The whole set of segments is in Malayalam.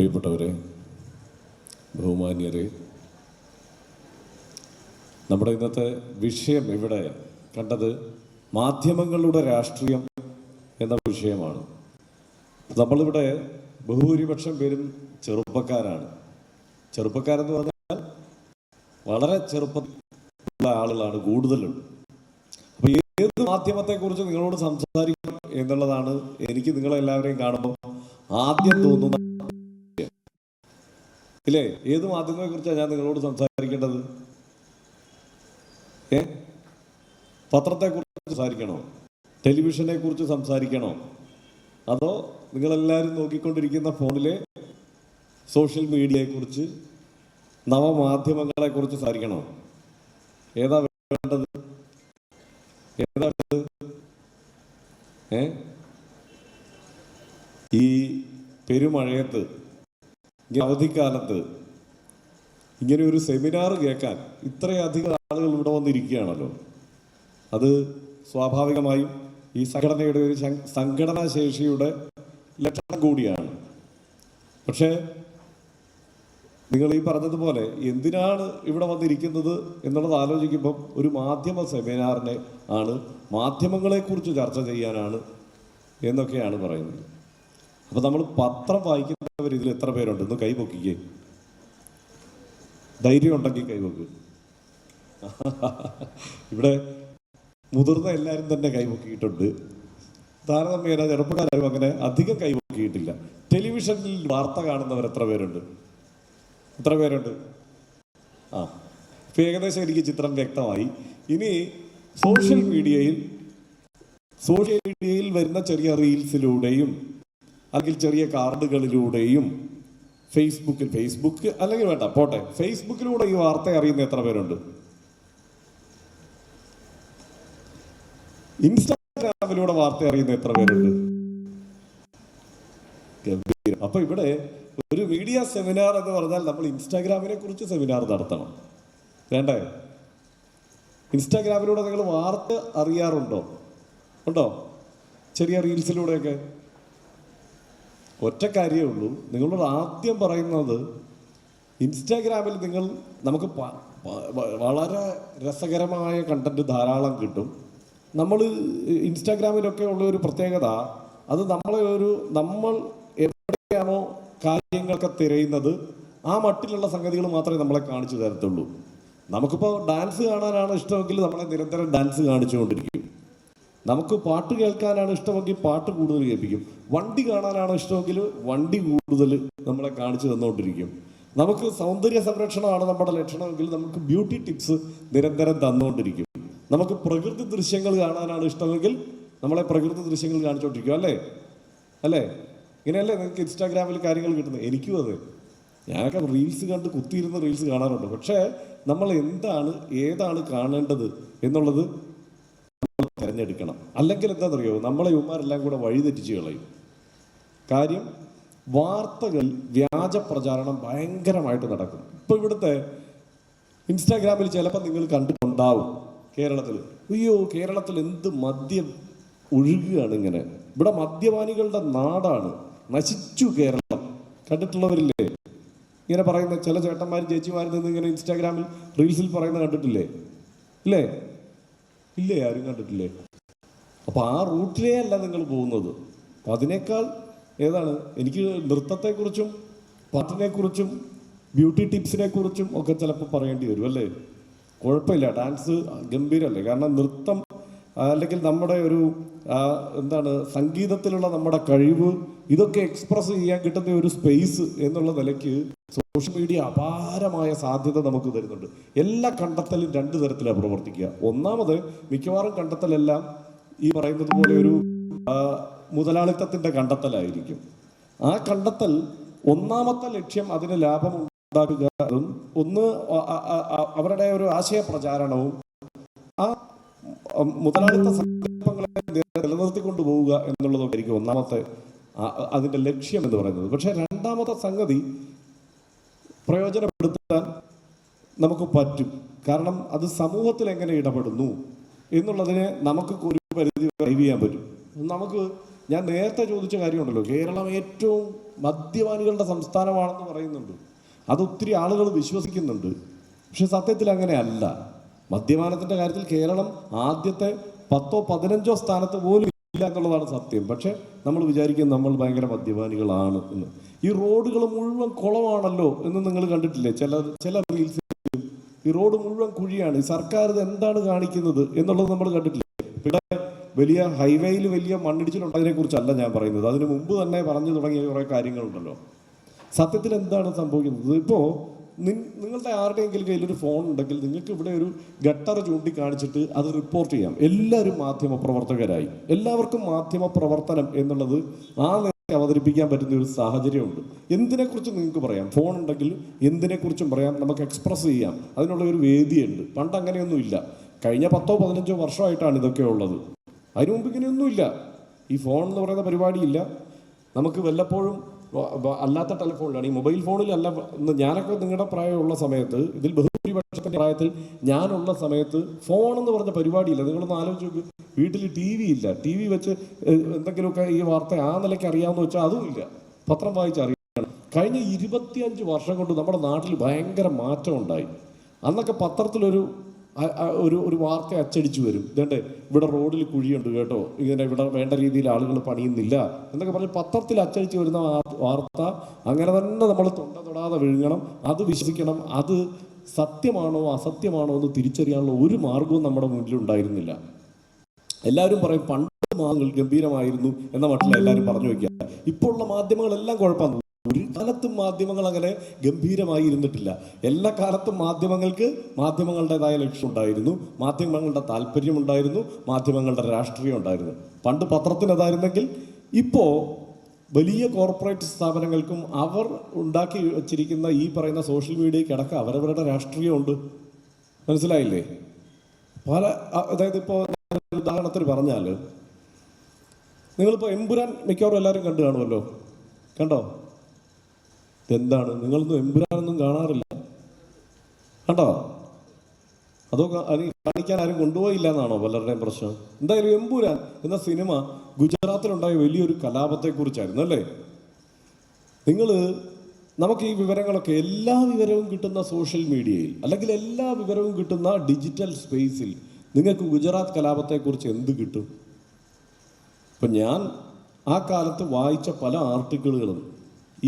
പ്രിയപ്പെട്ടവരെ, ബഹുമാന്യരെ, നമ്മുടെ ഇന്നത്തെ വിഷയം ഇവിടെ കണ്ടത് മാധ്യമങ്ങളുടെ രാഷ്ട്രീയം എന്ന വിഷയമാണ്. നമ്മളിവിടെ ബഹുഭൂരിപക്ഷം പേരും ചെറുപ്പക്കാരാണ്. ചെറുപ്പക്കാരെന്ന് പറഞ്ഞാൽ വളരെ ചെറുപ്പമുള്ള ആളുകളാണ് കൂടുതലുണ്ട്. അപ്പോൾ ഏത് മാധ്യമത്തെക്കുറിച്ച് നിങ്ങളോട് സംസാരിക്കണം എന്നുള്ളതാണ് എനിക്ക് നിങ്ങളെല്ലാവരെയും കാണുമ്പോൾ ആദ്യം തോന്നുന്ന ഇല്ലേ. ഏത് മാധ്യമത്തെ കുറിച്ചാണ് ഞാൻ നിങ്ങളോട് സംസാരിക്കേണ്ടത്? പത്രത്തെക്കുറിച്ച് സംസാരിക്കണോ? ടെലിവിഷനെ കുറിച്ച് സംസാരിക്കണോ? അതോ നിങ്ങളെല്ലാവരും നോക്കിക്കൊണ്ടിരിക്കുന്ന ഫോണിലെ സോഷ്യൽ മീഡിയയെക്കുറിച്ച്, നവമാധ്യമങ്ങളെക്കുറിച്ച് സംസാരിക്കണോ? ഏതാ വേണ്ടത്? ഏതാ വേണ്ടത്? ഈ പെരുമഴയത്ത്, അവധിക്കാലത്ത് ഇങ്ങനെ ഒരു സെമിനാർ കേൾക്കാൻ ഇത്രയധികം ആളുകൾ ഇവിടെ വന്നിരിക്കുകയാണല്ലോ. അത് സ്വാഭാവികമായും ഈ സംഘടനയുടെ ഒരു സംഘടനാ ശേഷിയുടെ ലക്ഷണം കൂടിയാണ്. പക്ഷേ നിങ്ങൾ ഈ പറഞ്ഞതുപോലെ എന്തിനാണ് ഇവിടെ വന്നിരിക്കുന്നത് എന്നുള്ളത് ആലോചിക്കുമ്പം ഒരു മാധ്യമ സെമിനാറിനെ ആണ്, മാധ്യമങ്ങളെക്കുറിച്ച് ചർച്ച ചെയ്യാനാണ് എന്നൊക്കെയാണ് പറയുന്നത്. അപ്പോൾ നമ്മൾ പത്രം വായിക്കുന്നവർ ഇതിൽ എത്ര പേരുണ്ട്? ഇന്ന് കൈപൊക്കിക്കേ, ധൈര്യം ഉണ്ടെങ്കിൽ കൈപൊക്ക്. ഇവിടെ മുതിർന്ന എല്ലാവരും തന്നെ കൈപൊക്കിയിട്ടുണ്ട്. താരതമ്യേന ചെറുപ്പക്കാരും അങ്ങനെ അധികം കൈപൊക്കിയിട്ടില്ല. ടെലിവിഷനിൽ വാർത്ത കാണുന്നവർ എത്ര പേരുണ്ട്? എത്ര പേരുണ്ട്? ഇപ്പം ഏകദേശം എനിക്ക് ചിത്രം വ്യക്തമായി. ഇനി സോഷ്യൽ മീഡിയയിൽ വരുന്ന ചെറിയ റീൽസിലൂടെയും അല്ലെങ്കിൽ ചെറിയ കാർഡുകളിലൂടെയും ഫേസ്ബുക്ക് അല്ലെങ്കിൽ വേണ്ട പോട്ടെ, ഫേസ്ബുക്കിലൂടെ ഈ വാർത്ത അറിയുന്ന എത്ര പേരുണ്ട്? ഇൻസ്റ്റാഗ്രാമിലൂടെ വാർത്ത അറിയുന്ന എത്ര പേരുണ്ട്? അപ്പൊ ഇവിടെ ഒരു മീഡിയ സെമിനാർ എന്ന് പറഞ്ഞാൽ നമ്മൾ ഇൻസ്റ്റാഗ്രാമിനെ കുറിച്ച് സെമിനാർ നടത്തണം, വേണ്ടേ? ഇൻസ്റ്റാഗ്രാമിലൂടെ നിങ്ങൾ വാർത്ത അറിയാറുണ്ടോ? ഉണ്ടോ? ചെറിയ റീൽസിലൂടെയൊക്കെ. ഒറ്റ കാര്യമേ ഉള്ളൂ, നിങ്ങളോട് ആദ്യം പറയുന്നത്, ഇൻസ്റ്റാഗ്രാമിൽ നമുക്ക് വളരെ രസകരമായ കണ്ടന്റ് ധാരാളം കിട്ടും. നമ്മൾ ഇൻസ്റ്റാഗ്രാമിലൊക്കെ ഉള്ള ഒരു പ്രത്യേകത, അത് നമ്മൾ എവിടെയാണോ കാര്യങ്ങളൊക്കെ തിരയുന്നത് ആ മട്ടിലുള്ള സംഗതികൾ മാത്രമേ നമ്മളെ കാണിച്ചു തരത്തുള്ളൂ. നമുക്കിപ്പോൾ ഡാൻസ് കാണാനാണ് ഇഷ്ടമെങ്കിൽ നമ്മളെ നിരന്തരം ഡാൻസ് കാണിച്ചുകൊണ്ടിരിക്കും. നമുക്ക് പാട്ട് കേൾക്കാനാണ് ഇഷ്ടമെങ്കിൽ പാട്ട് കൂടുതൽ കേൾപ്പിക്കും. വണ്ടി കാണാനാണ് ഇഷ്ടമെങ്കിൽ വണ്ടി കൂടുതൽ നമ്മളെ കാണിച്ചു തന്നുകൊണ്ടിരിക്കും. നമുക്ക് സൗന്ദര്യ സംരക്ഷണമാണ് നമ്മുടെ ലക്ഷണമെങ്കിൽ നമുക്ക് ബ്യൂട്ടി ടിപ്സ് നിരന്തരം തന്നുകൊണ്ടിരിക്കും. നമുക്ക് പ്രകൃതി ദൃശ്യങ്ങൾ കാണാനാണ് ഇഷ്ടമെങ്കിൽ നമ്മളെ പ്രകൃതി ദൃശ്യങ്ങൾ കാണിച്ചുകൊണ്ടിരിക്കും. അല്ലേ? ഇങ്ങനെയല്ലേ നിങ്ങൾക്ക് ഇൻസ്റ്റാഗ്രാമിൽ കാര്യങ്ങൾ കിട്ടുന്നത്? എനിക്കും അതെ. ഞാനൊക്കെ റീൽസ് കണ്ട് കുത്തിയിരുന്ന റീൽസ് കാണാറുണ്ട്. പക്ഷേ നമ്മൾ ഏതാണ് കാണേണ്ടത് എന്നുള്ളത് നമ്മൾ തിരഞ്ഞെടുക്കണം. അല്ലെങ്കിൽ എന്താണെന്നറിയോ, നമ്മളെ യുവമാരെല്ലാം കൂടെ വഴിതെറ്റിച്ച് കളയും. കാര്യം, വാർത്തകൾ വ്യാജ പ്രചാരണം ഭയങ്കരമായിട്ട് നടക്കും. ഇപ്പോൾ ഇവിടുത്തെ ഇൻസ്റ്റാഗ്രാമിൽ ചിലപ്പോൾ നിങ്ങൾ കണ്ടിട്ടുണ്ടാവും, കേരളത്തിൽ എന്ത് മദ്യം ഒഴുകുകയാണ്. ഇങ്ങനെ ഇവിടെ മദ്യപാനികളുടെ നാടാണ്, നശിച്ചു കേരളം. കണ്ടിട്ടുള്ളവരില്ലേ? ഇങ്ങനെ പറയുന്ന ചില ചേട്ടന്മാരും ചേച്ചിമാരിൽ നിന്ന് ഇങ്ങനെ ഇൻസ്റ്റാഗ്രാമിൽ റീൽസിൽ പറയുന്നത് കണ്ടിട്ടില്ലേ? ഇല്ലേ? ആരും കണ്ടിട്ടില്ലേ? അപ്പോൾ ആ റൂട്ടിലേ അല്ല നിങ്ങൾ പോകുന്നത്. അപ്പം അതിനേക്കാൾ എനിക്ക് നൃത്തത്തെക്കുറിച്ചും പാട്ടിനെക്കുറിച്ചും ബ്യൂട്ടി ടിപ്സിനെ കുറിച്ചും ഒക്കെ ചിലപ്പോൾ പറയേണ്ടി വരും, അല്ലേ? കുഴപ്പമില്ല, ഡാൻസ് ഗംഭീരമല്ലേ. കാരണം നൃത്തം അല്ലെങ്കിൽ നമ്മുടെ ഒരു സംഗീതത്തിലുള്ള നമ്മുടെ കഴിവ്, ഇതൊക്കെ എക്സ്പ്രസ് ചെയ്യാൻ കിട്ടുന്ന ഒരു സ്പേസ് എന്നുള്ള നിലയ്ക്ക് സോഷ്യൽ മീഡിയ അപാരമായ സാധ്യത നമുക്ക് തരുന്നുണ്ട്. എല്ലാ കണ്ടെത്തലും രണ്ട് തരത്തിലാണ് പ്രവർത്തിക്കുക. ഒന്നാമത്, മിക്കവാറും കണ്ടെത്തലെല്ലാം ഈ പറയുന്നത് പോലെ ഒരു മുതലാളിത്തത്തിൻ്റെ കണ്ടെത്തലായിരിക്കും. ആ കണ്ടെത്തൽ ഒന്നാമത്തെ ലക്ഷ്യം അതിന് ലാഭം ഉണ്ടാക്കുക, ഒന്ന് അവരുടെ ഒരു ആശയ പ്രചാരണവും ആ മുതലാളിത്ത സങ്കല്പങ്ങളെ നിലനിർത്തിക്കൊണ്ടു പോവുക എന്നുള്ളതൊക്കെയായിരിക്കും ഒന്നാമത്തെ അതിൻ്റെ ലക്ഷ്യം എന്ന് പറയുന്നത്. പക്ഷേ രണ്ടാമത്തെ സംഗതി പ്രയോജനപ്പെടുത്താൻ നമുക്ക് പറ്റും. കാരണം അത് സമൂഹത്തിൽ എങ്ങനെ ഇടപെടുന്നു എന്നുള്ളതിനെ നമുക്ക് ഒരു പരിധി ഡ്രൈവ് ചെയ്യാൻ പറ്റും. നമുക്ക് ഞാൻ നേരത്തെ ചോദിച്ച കാര്യമുണ്ടല്ലോ, കേരളം ഏറ്റവും മദ്യപാനികളുടെ സംസ്ഥാനമാണെന്ന് പറയുന്നുണ്ട്. അത് ഒത്തിരി ആളുകൾ വിശ്വസിക്കുന്നുണ്ട്. പക്ഷെ സത്യത്തിൽ അങ്ങനെയല്ല. മദ്യപാനത്തിൻ്റെ കാര്യത്തിൽ കേരളം ആദ്യത്തെ 10ഓ 15ഓ സ്ഥാനത്ത് പോലും ഇല്ല എന്നുള്ളതാണ് സത്യം. പക്ഷെ നമ്മൾ വിചാരിക്കും നമ്മൾ ഭയങ്കര മദ്യപാനികളാണ് എന്ന്. ഈ റോഡുകൾ മുഴുവൻ കുളമാണല്ലോ എന്ന് നിങ്ങൾ കണ്ടിട്ടില്ലേ? ചില റീൽസ് ഈ റോഡ് മുഴുവൻ കുഴിയാണ്. ഈ സർക്കാർ ഇത് എന്താണ് കാണിക്കുന്നത് എന്നുള്ളത് നമ്മൾ കണ്ടിട്ടില്ലേ? ഇവിടെ വലിയ ഹൈവേയിൽ വലിയ മണ്ണിടിച്ചിലുണ്ടതിനെ കുറിച്ചല്ല ഞാൻ പറയുന്നത്. അതിന് മുമ്പ് തന്നെ പറഞ്ഞു തുടങ്ങിയ കുറേ കാര്യങ്ങളുണ്ടല്ലോ. സത്യത്തിൽ എന്താണ് സംഭവിക്കുന്നത്? ഇപ്പോൾ നിങ്ങളുടെ ആരുടെയെങ്കിലും കയ്യിലൊരു ഫോൺ ഉണ്ടെങ്കിൽ നിങ്ങൾക്ക് ഇവിടെ ഒരു ഗട്ടർ ചൂണ്ടിക്കാണിച്ചിട്ട് അത് റിപ്പോർട്ട് ചെയ്യാം. എല്ലാവരും മാധ്യമപ്രവർത്തകരായി. എല്ലാവർക്കും മാധ്യമപ്രവർത്തനം എന്നുള്ളത് ആ നിലയ്ക്ക് അവതരിപ്പിക്കാൻ പറ്റുന്ന ഒരു സാഹചര്യമുണ്ട്. എന്തിനെക്കുറിച്ച് നിങ്ങൾക്ക് പറയാം. ഫോൺ ഉണ്ടെങ്കിൽ എന്തിനെക്കുറിച്ചും പറയാം, നമുക്ക് എക്സ്പ്രസ് ചെയ്യാം. അതിനുള്ള ഒരു വേദിയുണ്ട്. പണ്ട് അങ്ങനെയൊന്നുമില്ല. കഴിഞ്ഞ 10ഓ 15ഓ വർഷമായിട്ടാണ് ഇതൊക്കെ ഉള്ളത്. അതിനു മുമ്പ് ഇങ്ങനെയൊന്നുമില്ല. ഈ ഫോൺ എന്ന് പറയുന്ന പരിപാടിയില്ല. നമുക്ക് വല്ലപ്പോഴും അല്ലാത്ത ടെലിഫോണിലാണ്, ഈ മൊബൈൽ ഫോണിലല്ല. ഞാനൊക്കെ നിങ്ങളുടെ പ്രായമുള്ള സമയത്ത്, ഇതിൽ ബഹുഭൂരിപക്ഷത്തിൻ്റെ പ്രായത്തിൽ ഞാനുള്ള സമയത്ത് ഫോൺ എന്ന് പറഞ്ഞ പരിപാടിയില്ല. നിങ്ങളൊന്ന് ആലോചിച്ച് നോക്ക്. വീട്ടിൽ ടി വി ഇല്ല. ടി വി വെച്ച് എന്തെങ്കിലുമൊക്കെ ഈ വാർത്ത ആ നിലയ്ക്ക് അറിയാമെന്ന് വെച്ചാൽ അതുമില്ല. പത്രം വായിച്ച് അറിയണം. കഴിഞ്ഞ 25 വർഷം കൊണ്ട് നമ്മുടെ നാട്ടിൽ ഭയങ്കര മാറ്റം ഉണ്ടായി. അന്നൊക്കെ പത്രത്തിലൊരു ഒരു വാർത്ത അച്ചടിച്ചു വരും. ഇതേണ്ടേ ഇവിടെ റോഡിൽ കുഴിയുണ്ട് കേട്ടോ, ഇങ്ങനെ ഇവിടെ വേണ്ട രീതിയിൽ ആളുകൾ പണിയുന്നില്ല എന്നൊക്കെ പറഞ്ഞ് പത്രത്തിൽ അച്ചടിച്ചു വരുന്ന വാർത്ത അങ്ങനെ തന്നെ നമ്മൾ തൊടാതെ വിഴുങ്ങണം. അത് വിശ്വസിക്കണം. അത് സത്യമാണോ അസത്യമാണോ എന്ന് തിരിച്ചറിയാനുള്ള ഒരു മാർഗവും നമ്മുടെ മുന്നിൽ ഉണ്ടായിരുന്നില്ല. എല്ലാവരും പറയും പണ്ട് മാധ്യമങ്ങൾ ഗംഭീരമായിരുന്നു എന്ന മട്ടിൽ എല്ലാവരും പറഞ്ഞു വയ്ക്കുക. ഇപ്പോൾ ഉള്ള മാധ്യമങ്ങളെല്ലാം കുഴപ്പമാണ്. ഒരു കാലത്തും മാധ്യമങ്ങൾ അങ്ങനെ ഗംഭീരമായി ഇരുന്നിട്ടില്ല. എല്ലാ കാലത്തും മാധ്യമങ്ങൾക്ക് മാധ്യമങ്ങളുടേതായ ലക്ഷ്യം ഉണ്ടായിരുന്നു, മാധ്യമങ്ങളുടെ താല്പര്യമുണ്ടായിരുന്നു, മാധ്യമങ്ങളുടെ രാഷ്ട്രീയം ഉണ്ടായിരുന്നു. പണ്ട് പത്രത്തിനതായിരുന്നെങ്കിൽ ഇപ്പോൾ വലിയ കോർപ്പറേറ്റ് സ്ഥാപനങ്ങൾക്കും അവർ ഉണ്ടാക്കി വച്ചിരിക്കുന്ന ഈ പറയുന്ന സോഷ്യൽ മീഡിയയ്ക്ക് അടക്കം അവരവരുടെ രാഷ്ട്രീയമുണ്ട്. മനസ്സിലായില്ലേ? അതായത് ഇപ്പോൾ ഉദാഹരണത്തിന് പറഞ്ഞാൽ, നിങ്ങളിപ്പോൾ എമ്പുരാൻ മിക്കവാറും എല്ലാവരും കണ്ടു കാണുമല്ലോ. കണ്ടോ? എന്താണ്, നിങ്ങളൊന്നും എമ്പുരാനൊന്നും കാണാറില്ല കണ്ടോ? അതോ കാണിക്കാൻ ആരും കൊണ്ടുപോയില്ല എന്നാണോ പലരുടെയും പ്രശ്നം? എന്തായാലും എമ്പുരാൻ എന്ന സിനിമ ഗുജറാത്തിലുണ്ടായ വലിയൊരു കലാപത്തെക്കുറിച്ചായിരുന്നു അല്ലേ? നമുക്ക് ഈ വിവരങ്ങളൊക്കെ, എല്ലാ വിവരവും കിട്ടുന്ന സോഷ്യൽ മീഡിയയിൽ, അല്ലെങ്കിൽ എല്ലാ വിവരവും കിട്ടുന്ന ഡിജിറ്റൽ സ്പേസിൽ നിങ്ങൾക്ക് ഗുജറാത്ത് കലാപത്തെക്കുറിച്ച് എന്ത് കിട്ടും? ഇപ്പം ഞാൻ ആ കാലത്ത് വായിച്ച പല ആർട്ടിക്കിളുകളും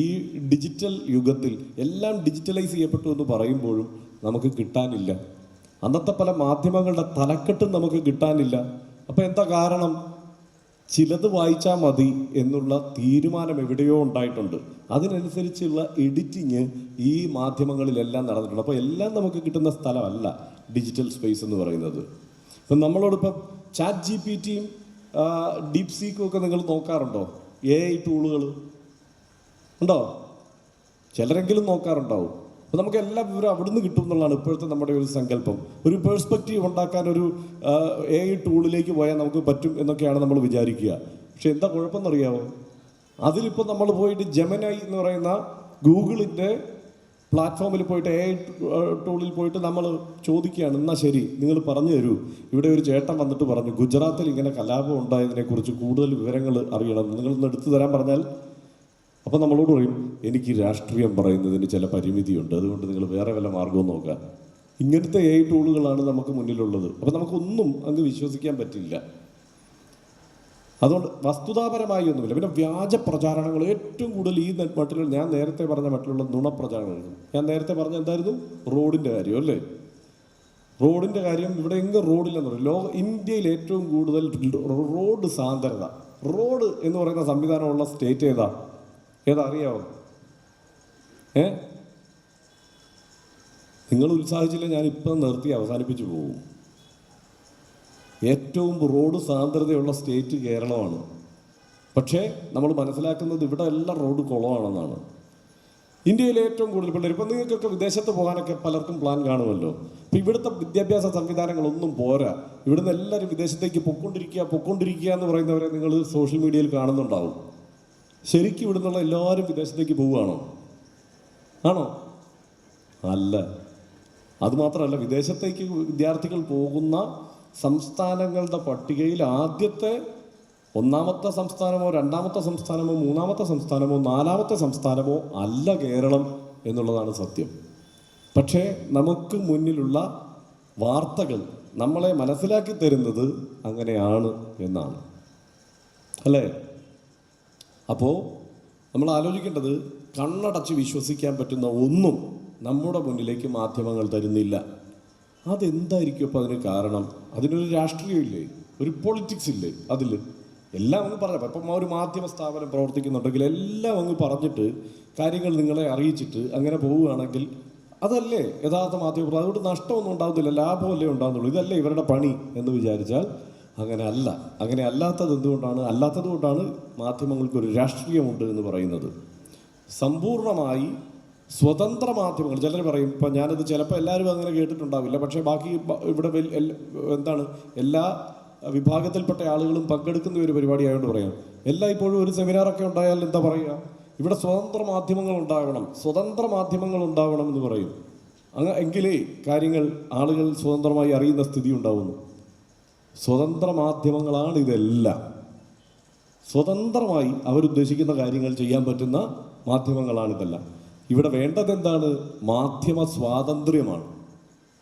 ഈ ഡിജിറ്റൽ യുഗത്തിൽ എല്ലാം ഡിജിറ്റലൈസ് ചെയ്യപ്പെട്ടു എന്ന് പറയുമ്പോഴും നമുക്ക് കിട്ടാനില്ല. അന്നത്തെ പല മാധ്യമങ്ങളുടെ തലക്കെട്ടും നമുക്ക് കിട്ടാനില്ല. അപ്പം എന്താ കാരണം? ചിലത് വായിച്ചാൽ മതി എന്നുള്ള തീരുമാനം എവിടെയോ ഉണ്ടായിട്ടുണ്ട്. അതിനനുസരിച്ചുള്ള എഡിറ്റിങ് ഈ മാധ്യമങ്ങളിലെല്ലാം നടന്നിട്ടുണ്ട്. അപ്പോൾ എല്ലാം നമുക്ക് കിട്ടുന്ന സ്ഥലമല്ല ഡിജിറ്റൽ സ്പേസ് എന്ന് പറയുന്നത്. ഇപ്പം നമ്മളോടിപ്പം ChatGPT-യും DeepSeek ഒക്കെ നിങ്ങൾ നോക്കാറുണ്ടോ? AI ടൂളുകൾ ഉണ്ടോ? ചിലരെങ്കിലും നോക്കാറുണ്ടാവും. അപ്പോൾ നമുക്ക് എല്ലാ വിവരം അവിടുന്ന് കിട്ടും എന്നുള്ളതാണ് ഇപ്പോഴത്തെ നമ്മുടെ ഒരു സങ്കല്പം. ഒരു പേഴ്സ്പെക്റ്റീവ് ഉണ്ടാക്കാൻ ഒരു AI ടൂളിലേക്ക് പോയാൽ നമുക്ക് പറ്റും എന്നൊക്കെയാണ് നമ്മൾ വിചാരിക്കുക. പക്ഷെ എന്താ കുഴപ്പമെന്നറിയാമോ? അതിലിപ്പോൾ നമ്മൾ പോയിട്ട് ജെമിനി എന്ന് പറയുന്ന ഗൂഗിളിൻ്റെ പ്ലാറ്റ്ഫോമിൽ പോയിട്ട് AI ടൂളിൽ പോയിട്ട് നമ്മൾ ചോദിക്കുകയാണ്, എന്നാൽ ശരി നിങ്ങൾ പറഞ്ഞു തരൂ, ഇവിടെ ഒരു ചേട്ടൻ വന്നിട്ട് പറഞ്ഞു ഗുജറാത്തിൽ ഇങ്ങനെ കലാപം ഉണ്ടായതിനെക്കുറിച്ച് കൂടുതൽ വിവരങ്ങൾ അറിയണം, നിങ്ങളൊന്ന് എടുത്തു തരാൻ പറഞ്ഞാൽ, അപ്പോൾ നമ്മളോട് പറയും എനിക്ക് രാഷ്ട്രീയം പറയുന്നതിന് ചില പരിമിതിയുണ്ട്, അതുകൊണ്ട് നിങ്ങൾ വേറെ വല്ല മാർഗവും നോക്കുക. ഇങ്ങനത്തെ AI ടൂളുകളാണ് നമുക്ക് മുന്നിലുള്ളത്. അപ്പോൾ നമുക്കൊന്നും അങ്ങ് വിശ്വസിക്കാൻ പറ്റില്ല. അതുകൊണ്ട് വസ്തുതാപരമായി ഒന്നുമില്ല. പിന്നെ വ്യാജ പ്രചാരണങ്ങൾ ഏറ്റവും കൂടുതൽ ഈ മട്ടിലുള്ള, ഞാൻ നേരത്തെ പറഞ്ഞ മട്ടിലുള്ള നുണപ്രചാരണങ്ങൾ. ഞാൻ നേരത്തെ പറഞ്ഞ എന്തായിരുന്നു? റോഡിൻ്റെ കാര്യം അല്ലേ? റോഡിൻ്റെ കാര്യം ഇവിടെ എങ്ങും റോഡില്ലെന്ന് പറയും. ഇന്ത്യയിൽ ഏറ്റവും കൂടുതൽ റോഡ് സാന്ദ്രത, റോഡ് എന്ന് പറയുന്ന സംവിധാനമുള്ള സ്റ്റേറ്റ് ഏതാ അറിയാമോ? നിങ്ങൾ ഉത്സാഹിച്ചില്ല, ഞാനിപ്പം നിർത്തി അവസാനിപ്പിച്ചു പോകും. ഏറ്റവും റോഡ് സാന്ദ്രതയുള്ള സ്റ്റേറ്റ് കേരളമാണ്. പക്ഷേ നമ്മൾ മനസ്സിലാക്കുന്നത് ഇവിടെ എല്ലാം റോഡ് കുളമാണെന്നാണ്. ഇന്ത്യയിലെ ഏറ്റവും കൂടുതൽ പിള്ളേർ, ഇപ്പം നിങ്ങൾക്കൊക്കെ വിദേശത്ത് പോകാനൊക്കെ പലർക്കും പ്ലാൻ കാണുമല്ലോ. അപ്പം ഇവിടുത്തെ വിദ്യാഭ്യാസ സംവിധാനങ്ങളൊന്നും പോരാ. ഇവിടുന്ന് എല്ലാവരും വിദേശത്തേക്ക് പൊക്കൊണ്ടിരിക്കുക എന്ന് പറയുന്നവരെ നിങ്ങൾ സോഷ്യൽ മീഡിയയിൽ കാണുന്നുണ്ടാവും. ശരിക്കും ഇവിടുന്നുള്ള എല്ലാവരും വിദേശത്തേക്ക് പോവുകയാണോ? ആണോ? അല്ല. അതുമാത്രമല്ല, വിദേശത്തേക്ക് വിദ്യാർത്ഥികൾ പോകുന്ന സംസ്ഥാനങ്ങളുടെ പട്ടികയിൽ ആദ്യത്തെ ഒന്നാമത്തെ സംസ്ഥാനമോ രണ്ടാമത്തെ സംസ്ഥാനമോ മൂന്നാമത്തെ സംസ്ഥാനമോ നാലാമത്തെ സംസ്ഥാനമോ അല്ല കേരളം എന്നുള്ളതാണ് സത്യം. പക്ഷേ നമുക്ക് മുന്നിലുള്ള വാർത്തകൾ നമ്മളെ മനസ്സിലാക്കി തരുന്നത് അങ്ങനെയാണ് എന്നാണ്, അല്ലേ? അപ്പോൾ നമ്മൾ ആലോചിക്കേണ്ടത്, കണ്ണടച്ച് വിശ്വസിക്കാൻ പറ്റുന്ന ഒന്നും നമ്മുടെ മുന്നിലേക്ക് മാധ്യമങ്ങൾ തരുന്നില്ല. അതെന്തായിരിക്കും അപ്പോൾ അതിന് കാരണം? അതിനൊരു രാഷ്ട്രീയമില്ലേ, ഒരു പൊളിറ്റിക്സ് ഇല്ലേ അതിൽ? എല്ലാം അങ്ങ് പറഞ്ഞ ഇപ്പം ഒരു മാധ്യമ സ്ഥാപനം പ്രവർത്തിക്കുന്നുണ്ടെങ്കിൽ എല്ലാം അങ്ങ് പറഞ്ഞിട്ട് കാര്യങ്ങൾ നിങ്ങളെ അറിയിച്ചിട്ട് അങ്ങനെ പോവുകയാണെങ്കിൽ അതല്ലേ യഥാർത്ഥ മാധ്യമ? അതുകൊണ്ട് നഷ്ടമൊന്നും ഉണ്ടാകുന്നില്ല, ലാഭമല്ലേ ഉണ്ടാകുന്നുള്ളൂ. ഇതല്ലേ ഇവരുടെ പണി എന്ന് വിചാരിച്ചാൽ അങ്ങനെ അല്ല. അങ്ങനെ അല്ലാത്തത് കൊണ്ടാണ് മാധ്യമങ്ങൾക്കൊരു രാഷ്ട്രീയമുണ്ട് എന്ന് പറയുന്നത്. സമ്പൂർണ്ണമായി സ്വതന്ത്ര മാധ്യമങ്ങൾ, ചിലർ പറയും, ഇപ്പം ഞാനത് ചിലപ്പോൾ എല്ലാവരും അങ്ങനെ കേട്ടിട്ടുണ്ടാവില്ല, പക്ഷേ ബാക്കി ഇവിടെ എല്ലാ വിഭാഗത്തിൽപ്പെട്ട ആളുകളും പങ്കെടുക്കുന്ന ഒരു പരിപാടി ആയതുകൊണ്ട് പറയാം. ഇപ്പോഴും ഒരു സെമിനാറൊക്കെ ഉണ്ടായാൽ എന്താ പറയുക, ഇവിടെ സ്വതന്ത്ര മാധ്യമങ്ങൾ ഉണ്ടാവണം എന്ന് പറയും. എങ്കിലേ കാര്യങ്ങൾ ആളുകൾ സ്വതന്ത്രമായി അറിയുന്ന സ്ഥിതി ഉണ്ടാവുന്നു. സ്വതന്ത്ര മാധ്യമങ്ങളാണ് ഇതെല്ലാം. സ്വതന്ത്രമായി അവരുദ്ദേശിക്കുന്ന കാര്യങ്ങൾ ചെയ്യാൻ പറ്റുന്ന മാധ്യമങ്ങളാണിതെല്ലാം. ഇവിടെ വേണ്ടത് എന്താണ്? മാധ്യമ സ്വാതന്ത്ര്യമാണ്.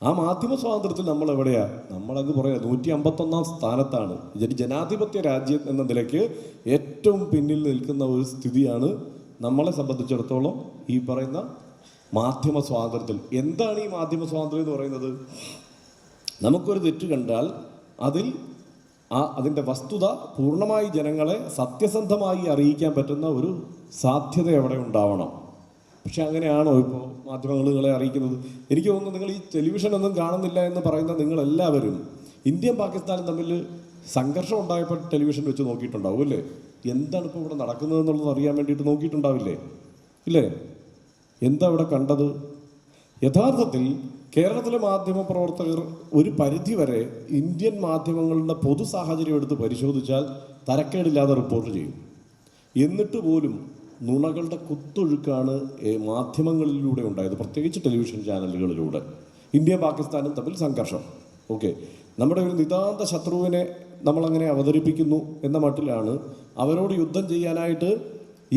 ആ മാധ്യമ സ്വാതന്ത്ര്യത്തിൽ നമ്മൾ എവിടെയാണ്? നമ്മളങ്ങ് പറയാം 151 സ്ഥാനത്താണ്. ജനാധിപത്യ രാജ്യം എന്ന നിലയ്ക്ക് ഏറ്റവും പിന്നിൽ നിൽക്കുന്ന ഒരു സ്ഥിതിയാണ് നമ്മളെ സംബന്ധിച്ചിടത്തോളം ഈ പറയുന്ന മാധ്യമ സ്വാതന്ത്ര്യത്തിൽ. എന്താണ് ഈ മാധ്യമ സ്വാതന്ത്ര്യം എന്ന് പറയുന്നത്? നമുക്കൊരു തെറ്റ് കണ്ടാൽ അതിൻ്റെ വസ്തുത പൂർണ്ണമായി ജനങ്ങളെ സത്യസന്ധമായി അറിയിക്കാൻ പറ്റുന്ന ഒരു സാധ്യത അവിടെ ഉണ്ടാവണം. പക്ഷെ അങ്ങനെയാണോ ഇപ്പോൾ മാധ്യമങ്ങൾ നിങ്ങളെ അറിയിക്കുന്നത്? എനിക്ക് തോന്നുന്നു നിങ്ങൾ ഈ ടെലിവിഷനൊന്നും കാണുന്നില്ല എന്ന് പറയുന്ന നിങ്ങളെല്ലാവരും ഇന്ത്യയും പാകിസ്ഥാനും തമ്മിൽ സംഘർഷം ഉണ്ടായപ്പോൾ ടെലിവിഷൻ വെച്ച് നോക്കിയിട്ടുണ്ടാവും അല്ലേ? എന്താണ് ഇപ്പോൾ ഇവിടെ നടക്കുന്നത് എന്നുള്ളത് അറിയാൻ വേണ്ടിയിട്ട് നോക്കിയിട്ടുണ്ടാവില്ലേ? ഇല്ലേ? എന്താ ഇവിടെ കണ്ടത്? യഥാർത്ഥത്തിൽ കേരളത്തിലെ മാധ്യമ പ്രവർത്തകർ ഒരു പരിധിവരെ ഇന്ത്യൻ മാധ്യമങ്ങളുടെ പൊതു സാഹചര്യം എടുത്ത് പരിശോധിച്ചാൽ തരക്കേടില്ലാതെ റിപ്പോർട്ട് ചെയ്യും. എന്നിട്ട് പോലും നുണകളുടെ കുത്തൊഴുക്കാണ് മാധ്യമങ്ങളിലൂടെ ഉണ്ടായത്, പ്രത്യേകിച്ച് ടെലിവിഷൻ ചാനലുകളിലൂടെ. ഇന്ത്യയും പാകിസ്ഥാനും തമ്മിൽ സംഘർഷം. ഓക്കെ, നമ്മുടെ ഒരു നിതാന്ത ശത്രുവിനെ നമ്മളങ്ങനെ അവതരിപ്പിക്കുന്നു എന്ന മട്ടിലാണ്. അവരോട് യുദ്ധം ചെയ്യാനായിട്ട്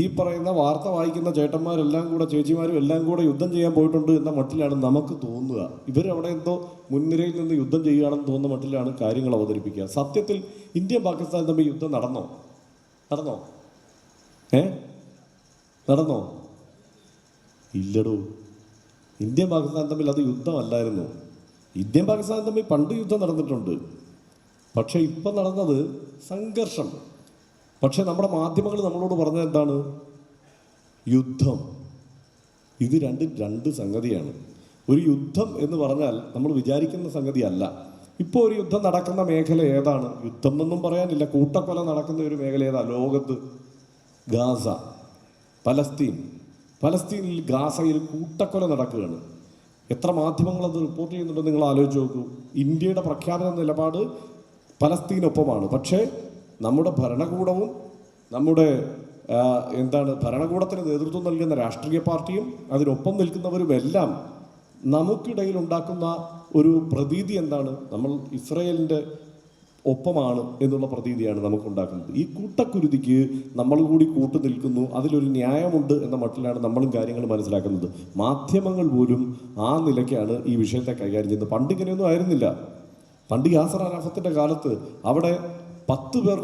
ഈ പറയുന്ന വാർത്ത വായിക്കുന്ന ചേട്ടന്മാരെല്ലാം കൂടെ, ചേച്ചിമാരും എല്ലാം കൂടെ യുദ്ധം ചെയ്യാൻ പോയിട്ടുണ്ട് എന്ന മട്ടിലാണ് നമുക്ക് തോന്നുക. ഇവരവിടെ എന്തോ മുൻനിരയിൽ നിന്ന് യുദ്ധം ചെയ്യുകയാണെന്ന് തോന്നുന്ന മട്ടിലാണ് കാര്യങ്ങൾ അവതരിപ്പിക്കുക. സത്യത്തിൽ ഇന്ത്യയും പാകിസ്ഥാനും തമ്മിൽ യുദ്ധം നടന്നോ? നടന്നോ? ഇല്ലടോ. ഇന്ത്യയും പാകിസ്ഥാനും തമ്മിൽ അത് യുദ്ധമല്ലായിരുന്നു. ഇന്ത്യയും പാകിസ്ഥാനും തമ്മിൽ പണ്ട് യുദ്ധം നടന്നിട്ടുണ്ട്. പക്ഷേ ഇപ്പം നടന്നത് സംഘർഷം. പക്ഷെ നമ്മുടെ മാധ്യമങ്ങൾ നമ്മളോട് പറഞ്ഞത് എന്താണ്? യുദ്ധം. ഇത് രണ്ട് സംഗതിയാണ്. ഒരു യുദ്ധം എന്ന് പറഞ്ഞാൽ നമ്മൾ വിചാരിക്കുന്ന സംഗതിയല്ല. ഇപ്പോൾ ഒരു യുദ്ധം നടക്കുന്ന മേഖല ഏതാണ്? യുദ്ധം എന്നൊന്നും പറയാനില്ല, കൂട്ടക്കൊല നടക്കുന്ന ഒരു മേഖല ഏതാ ലോകത്ത്? ഗാസ, പലസ്തീനിൽ ഗാസയിൽ കൂട്ടക്കൊല നടക്കുകയാണ്. എത്ര മാധ്യമങ്ങൾ അത് റിപ്പോർട്ട് ചെയ്യുന്നുണ്ടെന്ന് നിങ്ങൾ ആലോചിച്ച് നോക്കൂ. ഇന്ത്യയുടെ പ്രഖ്യാപന നിലപാട് പലസ്തീനൊപ്പമാണ്. പക്ഷേ നമ്മുടെ ഭരണകൂടവും ഭരണകൂടത്തിന് നേതൃത്വം നൽകുന്ന രാഷ്ട്രീയ പാർട്ടിയും അതിനൊപ്പം നിൽക്കുന്നവരുമെല്ലാം നമുക്കിടയിൽ ഉണ്ടാക്കുന്ന ഒരു പ്രതീതി എന്താണ്? നമ്മൾ ഇസ്രായേലിൻ്റെ ഒപ്പമാണ് എന്നുള്ള പ്രതീതിയാണ് നമുക്കുണ്ടാക്കുന്നത്. ഈ കൂട്ടക്കുരുതിക്ക് നമ്മൾ കൂടി കൂട്ടു നിൽക്കുന്നു, അതിലൊരു ന്യായമുണ്ട് എന്ന മട്ടിലാണ് നമ്മളും കാര്യങ്ങൾ മനസ്സിലാക്കുന്നത്. മാധ്യമങ്ങൾ പോലും ആ നിലയ്ക്കാണ് ഈ വിഷയത്തെ കൈകാര്യം ചെയ്യുന്നത്. പണ്ട് ഇങ്ങനെയൊന്നും ആയിരുന്നില്ല. പണ്ട് യാസർ അറാഫത്തിൻ്റെ കാലത്ത് അവിടെ 10 പേർ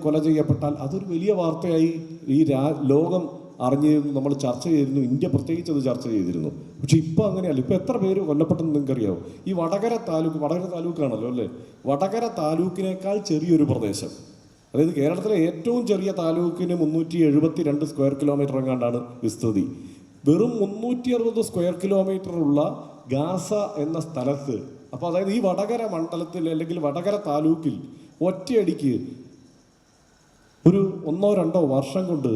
കൊല ചെയ്യപ്പെട്ടാൽ അതൊരു വലിയ വാർത്തയായി ഈ ലോകം അറിഞ്ഞിരുന്നു, നമ്മൾ ചർച്ച ചെയ്തിരുന്നു, ഇന്ത്യ പ്രത്യേകിച്ച് അത് ചർച്ച ചെയ്തിരുന്നു. പക്ഷെ ഇപ്പോൾ അങ്ങനെയല്ല. ഇപ്പോൾ എത്ര പേര് കൊല്ലപ്പെട്ടെന്ന് നിങ്ങൾക്കറിയാമോ? ഈ വടകര താലൂക്കാണല്ലോ അല്ലേ? വടകര താലൂക്കിനേക്കാൾ ചെറിയൊരു പ്രദേശം, അതായത് കേരളത്തിലെ ഏറ്റവും ചെറിയ താലൂക്കിന് 372 സ്ക്വയർ കിലോമീറ്റർ എങ്ങാണ്ടാണ് വിസ്തൃതി. വെറും 360 സ്ക്വയർ കിലോമീറ്റർ ഉള്ള ഗാസ എന്ന സ്ഥലത്ത്, അപ്പോൾ അതായത് ഈ വടകര മണ്ഡലത്തിൽ അല്ലെങ്കിൽ വടകര താലൂക്കിൽ ഒറ്റയടിക്ക് ഒരു 1-2 വർഷം കൊണ്ട്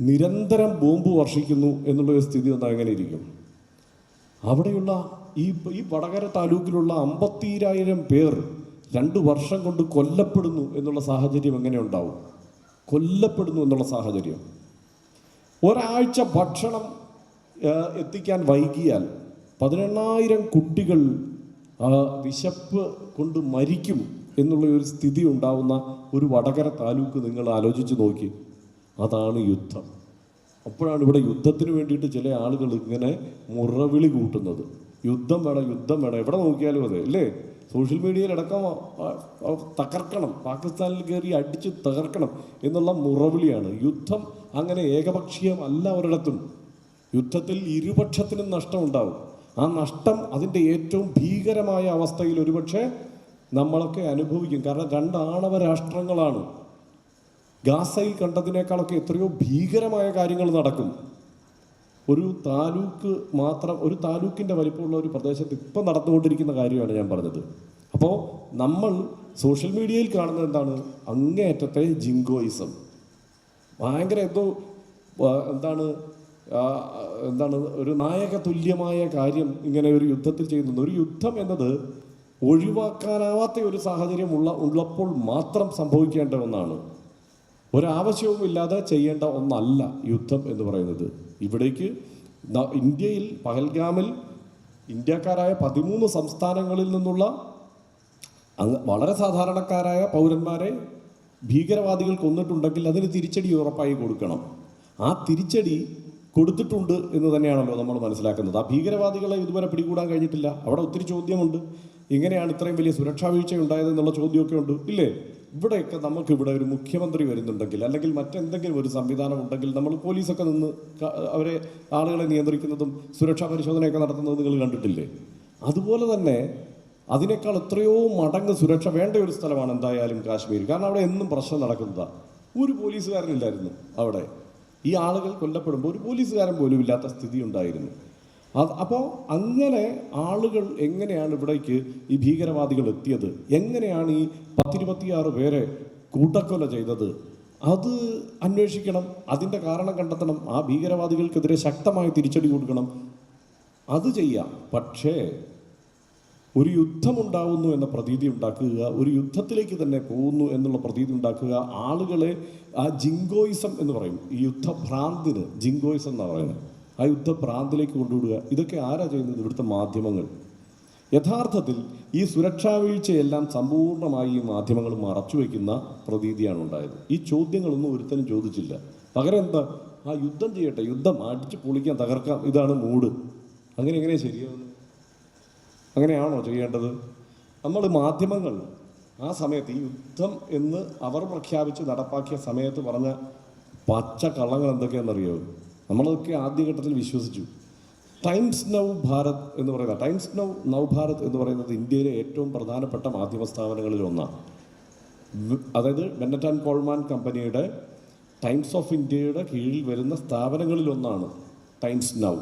നിരന്തരം ബോംബ് വർഷിക്കുന്നു എന്നുള്ളൊരു സ്ഥിതി വന്നാൽ എങ്ങനെ ഇരിക്കും? അവിടെയുള്ള ഈ വടകര താലൂക്കിലുള്ള 52,000 പേർ 2 വർഷം കൊണ്ട് കൊല്ലപ്പെടുന്നു എന്നുള്ള സാഹചര്യം എങ്ങനെ ഉണ്ടാവും? കൊല്ലപ്പെടുന്നു എന്നുള്ള സാഹചര്യം. ഒരാഴ്ച ഭക്ഷണം എത്തിക്കാൻ വൈകിയാൽ 18,000 കുട്ടികൾ വിശപ്പ് കൊണ്ട് മരിക്കും എന്നുള്ള ഒരു സ്ഥിതി ഉണ്ടാവുന്ന ഒരു വടകര താലൂക്ക് നിങ്ങൾ ആലോചിച്ച് നോക്കി. അതാണ് യുദ്ധം. അപ്പോഴാണ് ഇവിടെ യുദ്ധത്തിന് വേണ്ടിയിട്ട് ചില ആളുകൾ ഇങ്ങനെ മുറവിളി കൂട്ടുന്നത്. യുദ്ധം വേണം, യുദ്ധം വേണം, എവിടെ നോക്കിയാലും അതെ അല്ലേ? സോഷ്യൽ മീഡിയയിലടക്കം തകർക്കണം, പാകിസ്ഥാനിൽ കയറി അടിച്ച് തകർക്കണം എന്നുള്ള മുറവിളിയാണ്. യുദ്ധം അങ്ങനെ ഏകപക്ഷീയമല്ല ഒരിടത്തും. യുദ്ധത്തിൽ ഇരുപക്ഷത്തിനും നഷ്ടമുണ്ടാവും. ആ നഷ്ടം അതിൻ്റെ ഏറ്റവും ഭീകരമായ അവസ്ഥയിൽ ഒരുപക്ഷെ നമ്മളൊക്കെ അനുഭവിക്കും. കാരണം രണ്ട് ആണവ രാഷ്ട്രങ്ങളാണ്. ഗാസയിൽ കണ്ടതിനേക്കാളൊക്കെ എത്രയോ ഭീകരമായ കാര്യങ്ങൾ നടക്കും. ഒരു താലൂക്ക് മാത്രം, ഒരു താലൂക്കിൻ്റെ വലിപ്പമുള്ള ഒരു പ്രദേശത്ത് ഇപ്പം നടന്നുകൊണ്ടിരിക്കുന്ന കാര്യമാണ് ഞാൻ പറഞ്ഞത്. അപ്പോൾ നമ്മൾ സോഷ്യൽ മീഡിയയിൽ കാണുന്നത് എന്താണ്? അങ്ങേയറ്റത്തെ ജിങ്കോയിസം. ഭയങ്കര എന്തോ എന്താണ് ഒരു നായക തുല്യമായ കാര്യം ഇങ്ങനെ ഒരു യുദ്ധത്തിൽ ചെയ്യുന്നത്. ഒരു യുദ്ധം എന്നത് ഒഴിവാക്കാനാവാത്ത ഒരു സാഹചര്യം ഉള്ളപ്പോൾ മാത്രം സംഭവിക്കേണ്ട ഒന്നാണ്. ഒരാവശ്യവുമില്ലാതെ ചെയ്യേണ്ട ഒന്നല്ല യുദ്ധം എന്ന് പറയുന്നത്. ഇവിടേക്ക് ഇന്ത്യയിൽ പഹൽഗാമിൽ ഇന്ത്യക്കാരായ 13 സംസ്ഥാനങ്ങളിൽ നിന്നുള്ള വളരെ സാധാരണക്കാരായ പൗരന്മാരെ ഭീകരവാദികൾ കൊന്നിട്ടുണ്ടെങ്കിൽ അതിന് തിരിച്ചടി ഉറപ്പായി കൊടുക്കണം. ആ തിരിച്ചടി കൊടുത്തിട്ടുണ്ട് എന്ന് തന്നെയാണല്ലോ നമ്മൾ മനസ്സിലാക്കുന്നത്. ആ ഭീകരവാദികളെ ഇതുവരെ പിടികൂടാൻ കഴിഞ്ഞിട്ടില്ല. അവിടെ ഒത്തിരി ചോദ്യമുണ്ട്. എങ്ങനെയാണ് ഇത്രയും വലിയ സുരക്ഷാ വീഴ്ച ഉണ്ടായതെന്നുള്ള ചോദ്യമൊക്കെ ഉണ്ട് ഇല്ലേ? ഇവിടെയൊക്കെ നമുക്കിവിടെ ഒരു മുഖ്യമന്ത്രി വരുന്നുണ്ടെങ്കിൽ അല്ലെങ്കിൽ മറ്റെന്തെങ്കിലും ഒരു സംവിധാനം ഉണ്ടെങ്കിൽ നമ്മൾ പോലീസൊക്കെ നിന്ന് അവരെ ആളുകളെ നിയന്ത്രിക്കുന്നതും സുരക്ഷാ പരിശോധനയൊക്കെ നടത്തുന്നതും നിങ്ങൾ കണ്ടിട്ടില്ലേ? അതുപോലെ തന്നെ അതിനേക്കാൾ എത്രയോ മടങ്ങ് സുരക്ഷ വേണ്ട ഒരു സ്ഥലമാണ് എന്തായാലും കാശ്മീർ. കാരണം അവിടെ എന്നും പ്രശ്നം നടക്കുന്നതാണ്. ഒരു പോലീസുകാരനില്ലായിരുന്നു അവിടെ. ഈ ആളുകൾ കൊല്ലപ്പെടുമ്പോൾ ഒരു പോലീസുകാരൻ പോലും ഇല്ലാത്ത സ്ഥിതി ഉണ്ടായിരുന്നു. അപ്പോൾ അങ്ങനെ ആളുകൾ എങ്ങനെയാണ് ഇവിടേക്ക് ഈ ഭീകരവാദികൾ എത്തിയത്? എങ്ങനെയാണ് ഈ 10-26 പേരെ കൂട്ടക്കൊല ചെയ്തത്? അത് അന്വേഷിക്കണം. അതിൻ്റെ കാരണം കണ്ടെത്തണം. ആ ഭീകരവാദികൾക്കെതിരെ ശക്തമായ തിരിച്ചടി കൊടുക്കണം. അത് ചെയ്യാം. പക്ഷേ ഒരു യുദ്ധമുണ്ടാവുന്നു എന്ന പ്രതീതി ഉണ്ടാക്കുക, ഒരു യുദ്ധത്തിലേക്ക് തന്നെ പോകുന്നു എന്നുള്ള പ്രതീതി ഉണ്ടാക്കുക, ആളുകളെ ആ ജിങ്കോയിസം എന്ന് പറയും, ഈ യുദ്ധഭ്രാന്തിന് ജിങ്കോയിസം എന്നാണ് പറയുന്നത്, ആ യുദ്ധഭ്രാന്തിലേക്ക് കൊണ്ടുവിടുക. ഇതൊക്കെ ആരാ ചെയ്യുന്നത്? ഇവിടുത്തെ മാധ്യമങ്ങൾ. യഥാർത്ഥത്തിൽ ഈ സുരക്ഷാ വീഴ്ചയെല്ലാം സമ്പൂർണ്ണമായി ഈ മാധ്യമങ്ങൾ മറച്ചു വയ്ക്കുന്ന പ്രതീതിയാണ് ഉണ്ടായത്. ഈ ചോദ്യങ്ങളൊന്നും ഒരുത്തനും ചോദിച്ചില്ല. പകരം എന്താ? ആ യുദ്ധം ചെയ്യട്ടെ, യുദ്ധം അടിച്ച് പൊളിക്കാൻ, തകർക്കാം, ഇതാണ് മൂഡ്. എങ്ങനെ ശരിയാവുന്നു? അങ്ങനെയാണോ ചെയ്യേണ്ടത്? നമ്മൾ മാധ്യമങ്ങൾ ആ സമയത്ത് ഈ യുദ്ധം എന്ന് അവർ പ്രഖ്യാപിച്ച് നടപ്പാക്കിയ സമയത്ത് പറഞ്ഞ പച്ച കള്ളങ്ങൾ എന്തൊക്കെയാണെന്നറിയോ? നമ്മളതൊക്കെ ആദ്യഘട്ടത്തിൽ വിശ്വസിച്ചു. ടൈംസ് നൗ ഭാരത് എന്ന് പറയുന്നത്, ടൈംസ് നൗ ഭാരത് എന്ന് പറയുന്നത് ഇന്ത്യയിലെ ഏറ്റവും പ്രധാനപ്പെട്ട മാധ്യമ സ്ഥാപനങ്ങളിൽ ഒന്നാണ്. അതായത് ബെന്നറ്റ് ആൻഡ് കോൾമാൻ കമ്പനിയുടെ ടൈംസ് ഓഫ് ഇന്ത്യയുടെ കീഴിൽ വരുന്ന സ്ഥാപനങ്ങളിൽ ഒന്നാണ് ടൈംസ് നൗ.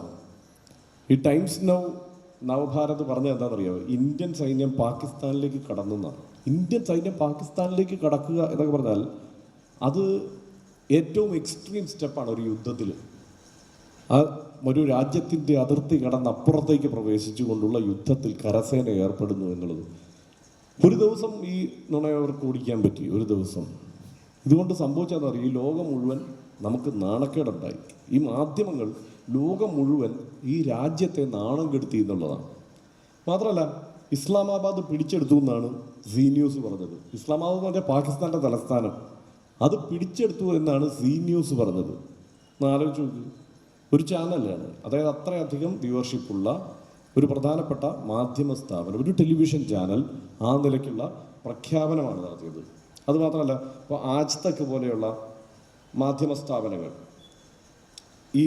ഈ ടൈംസ് നവഭാരത് പറഞ്ഞത് എന്താണെന്നറിയാമോ? ഇന്ത്യൻ സൈന്യം പാകിസ്ഥാനിലേക്ക് കടന്നെന്നാണ്. ഇന്ത്യൻ സൈന്യം പാകിസ്ഥാനിലേക്ക് കടക്കുക എന്നൊക്കെ പറഞ്ഞാൽ അത് ഏറ്റവും എക്സ്ട്രീം സ്റ്റെപ്പാണ് ഒരു യുദ്ധത്തിൽ. ഒരു രാജ്യത്തിൻ്റെ അതിർത്തി കടന്ന് അപ്പുറത്തേക്ക് പ്രവേശിച്ചുകൊണ്ടുള്ള യുദ്ധത്തിൽ കരസേന ഏർപ്പെടുന്നു എന്നുള്ളത്. ഒരു ദിവസം ഈ നുണയവർക്ക് ഓടിക്കാൻ പറ്റി. ഒരു ദിവസം ഇതുകൊണ്ട് സംഭവിച്ചതെന്നറിയാം, ഈ ലോകം മുഴുവൻ നമുക്ക് നാണക്കേടുണ്ടായി. ഈ മാധ്യമങ്ങൾ ലോകം മുഴുവൻ ഈ രാജ്യത്തെ നാണം കെടുത്തി എന്നുള്ളതാണ്. മാത്രമല്ല ഇസ്ലാമാബാദ് പിടിച്ചെടുത്തു എന്നാണ് സീ ന്യൂസ് പറഞ്ഞത്. ഇസ്ലാമാബാദ് എന്ന് പറഞ്ഞാൽ പാകിസ്ഥാൻ്റെ തലസ്ഥാനം. അത് പിടിച്ചെടുത്തു എന്നാണ് സീ ന്യൂസ് പറഞ്ഞത്. ആലോചിച്ച് നോക്ക്. ഒരു ചാനലാണ്, അതായത് അത്രയധികം വ്യൂവർഷിപ്പുള്ള ഒരു പ്രധാനപ്പെട്ട മാധ്യമ സ്ഥാപനം, ഒരു ടെലിവിഷൻ ചാനൽ ആ നിലയ്ക്കുള്ള പ്രഖ്യാപനമാണ് നടത്തിയത്. അതുമാത്രമല്ല, ഇപ്പോൾ ആജ് തക്ക് പോലെയുള്ള മാധ്യമ സ്ഥാപനങ്ങൾ ഈ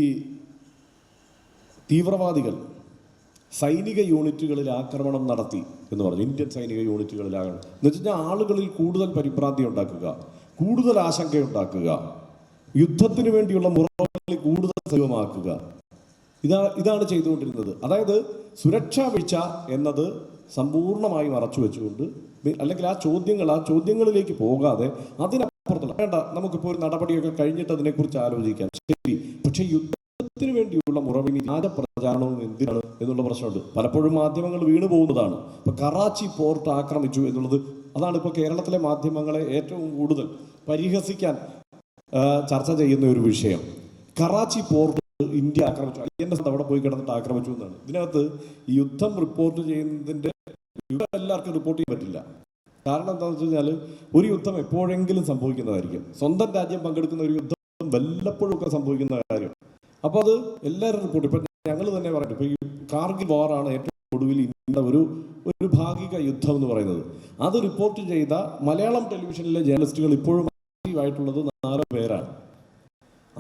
തീവ്രവാദികൾ സൈനിക യൂണിറ്റുകളിൽ ആക്രമണം നടത്തി എന്ന് പറഞ്ഞു. ഇന്ത്യൻ സൈനിക യൂണിറ്റുകളിൽ ആക്രമണം എന്ന് വെച്ച് കഴിഞ്ഞാൽ ആളുകളിൽ കൂടുതൽ പരിഭ്രാന്തി ഉണ്ടാക്കുക, കൂടുതൽ ആശങ്കയുണ്ടാക്കുക, യുദ്ധത്തിന് വേണ്ടിയുള്ള മുറകളിൽ കൂടുതൽ സജീവമാക്കുക. ഇതാണ് ചെയ്തുകൊണ്ടിരുന്നത്. അതായത് സുരക്ഷാ വീഴ്ച എന്നത് സമ്പൂർണ്ണമായി മറച്ചു വെച്ചുകൊണ്ട്, അല്ലെങ്കിൽ ആ ചോദ്യങ്ങളിലേക്ക് പോകാതെ അതിനപ്പുറത്തുള്ള വേണ്ട, നമുക്കിപ്പോൾ ഒരു നടപടിയൊക്കെ കഴിഞ്ഞിട്ട് അതിനെക്കുറിച്ച് ആലോചിക്കാം, ശരി, പക്ഷേ യുദ്ധത്തിന് വേണ്ടിയുള്ള മുറവിനി പ്രചാരണവും എന്തിനാണ് എന്നുള്ള പ്രശ്നമുണ്ട്. പലപ്പോഴും മാധ്യമങ്ങൾ വീണു പോകുന്നതാണ്. ഇപ്പോൾ കറാച്ചി പോർട്ട് ആക്രമിച്ചു എന്നുള്ളത്, അതാണ് ഇപ്പോൾ കേരളത്തിലെ മാധ്യമങ്ങളെ ഏറ്റവും കൂടുതൽ പരിഹസിക്കാൻ ചർച്ച ചെയ്യുന്ന ഒരു വിഷയം. കറാച്ചി പോർട്ട് ഇന്ത്യ ആക്രമിച്ചു, INS അവിടെ പോയി കിടന്നിട്ട് ആക്രമിച്ചു എന്നാണ്. ഇതിനകത്ത് യുദ്ധം റിപ്പോർട്ട് ചെയ്യുന്നതിൻ്റെ യുദ്ധം എല്ലാവർക്കും റിപ്പോർട്ട് ചെയ്യാൻ പറ്റില്ല. കാരണം എന്താണെന്ന് വെച്ച് കഴിഞ്ഞാൽ ഒരു യുദ്ധം എപ്പോഴെങ്കിലും സംഭവിക്കുന്നതായിരിക്കും. സ്വന്തം രാജ്യം പങ്കെടുക്കുന്ന ഒരു യുദ്ധം വല്ലപ്പോഴും ഒക്കെ സംഭവിക്കുന്ന കാര്യം. അപ്പോൾ അത് എല്ലാവരും റിപ്പോർട്ട്, ഇപ്പം ഞങ്ങൾ തന്നെ പറഞ്ഞു, ഇപ്പോൾ ഈ കാർഗിൽ വാറാണ് ഏറ്റവും ഒടുവിൽ ഇന്ത്യയുടെ ഒരു ഭാഗിക യുദ്ധം എന്ന് പറയുന്നത്. അത് റിപ്പോർട്ട് ചെയ്ത മലയാളം ടെലിവിഷനിലെ ജേർണലിസ്റ്റുകൾ ഇപ്പോഴും ആക്റ്റീവായിട്ടുള്ളത് 4 പേരാണ്.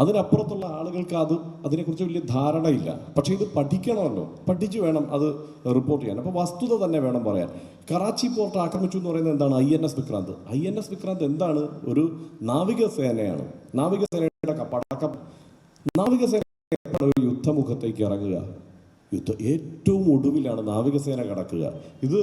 അതിനപ്പുറത്തുള്ള ആളുകൾക്ക് അതിനെക്കുറിച്ച് വലിയ ധാരണയില്ല. പക്ഷേ ഇത് പഠിക്കണമല്ലോ, പഠിച്ചു വേണം അത് റിപ്പോർട്ട് ചെയ്യാൻ. അപ്പോൾ വസ്തുത തന്നെ വേണം പറയാൻ. കറാച്ചി പോർട്ട് ആക്രമിച്ചു എന്ന് പറയുന്നത് എന്താണ്? INS വിക്രാന്ത്. INS വിക്രാന്ത് എന്താണ്? ഒരു നാവികസേനയാണ്. നാവികസേനയുടെ പടക്കം. നാവികസേന ഒരു യുദ്ധമുഖത്തേക്ക് ഇറങ്ങുക, ഏറ്റവും ഒടുവിലാണ് നാവികസേന കടക്കുക. ഇത്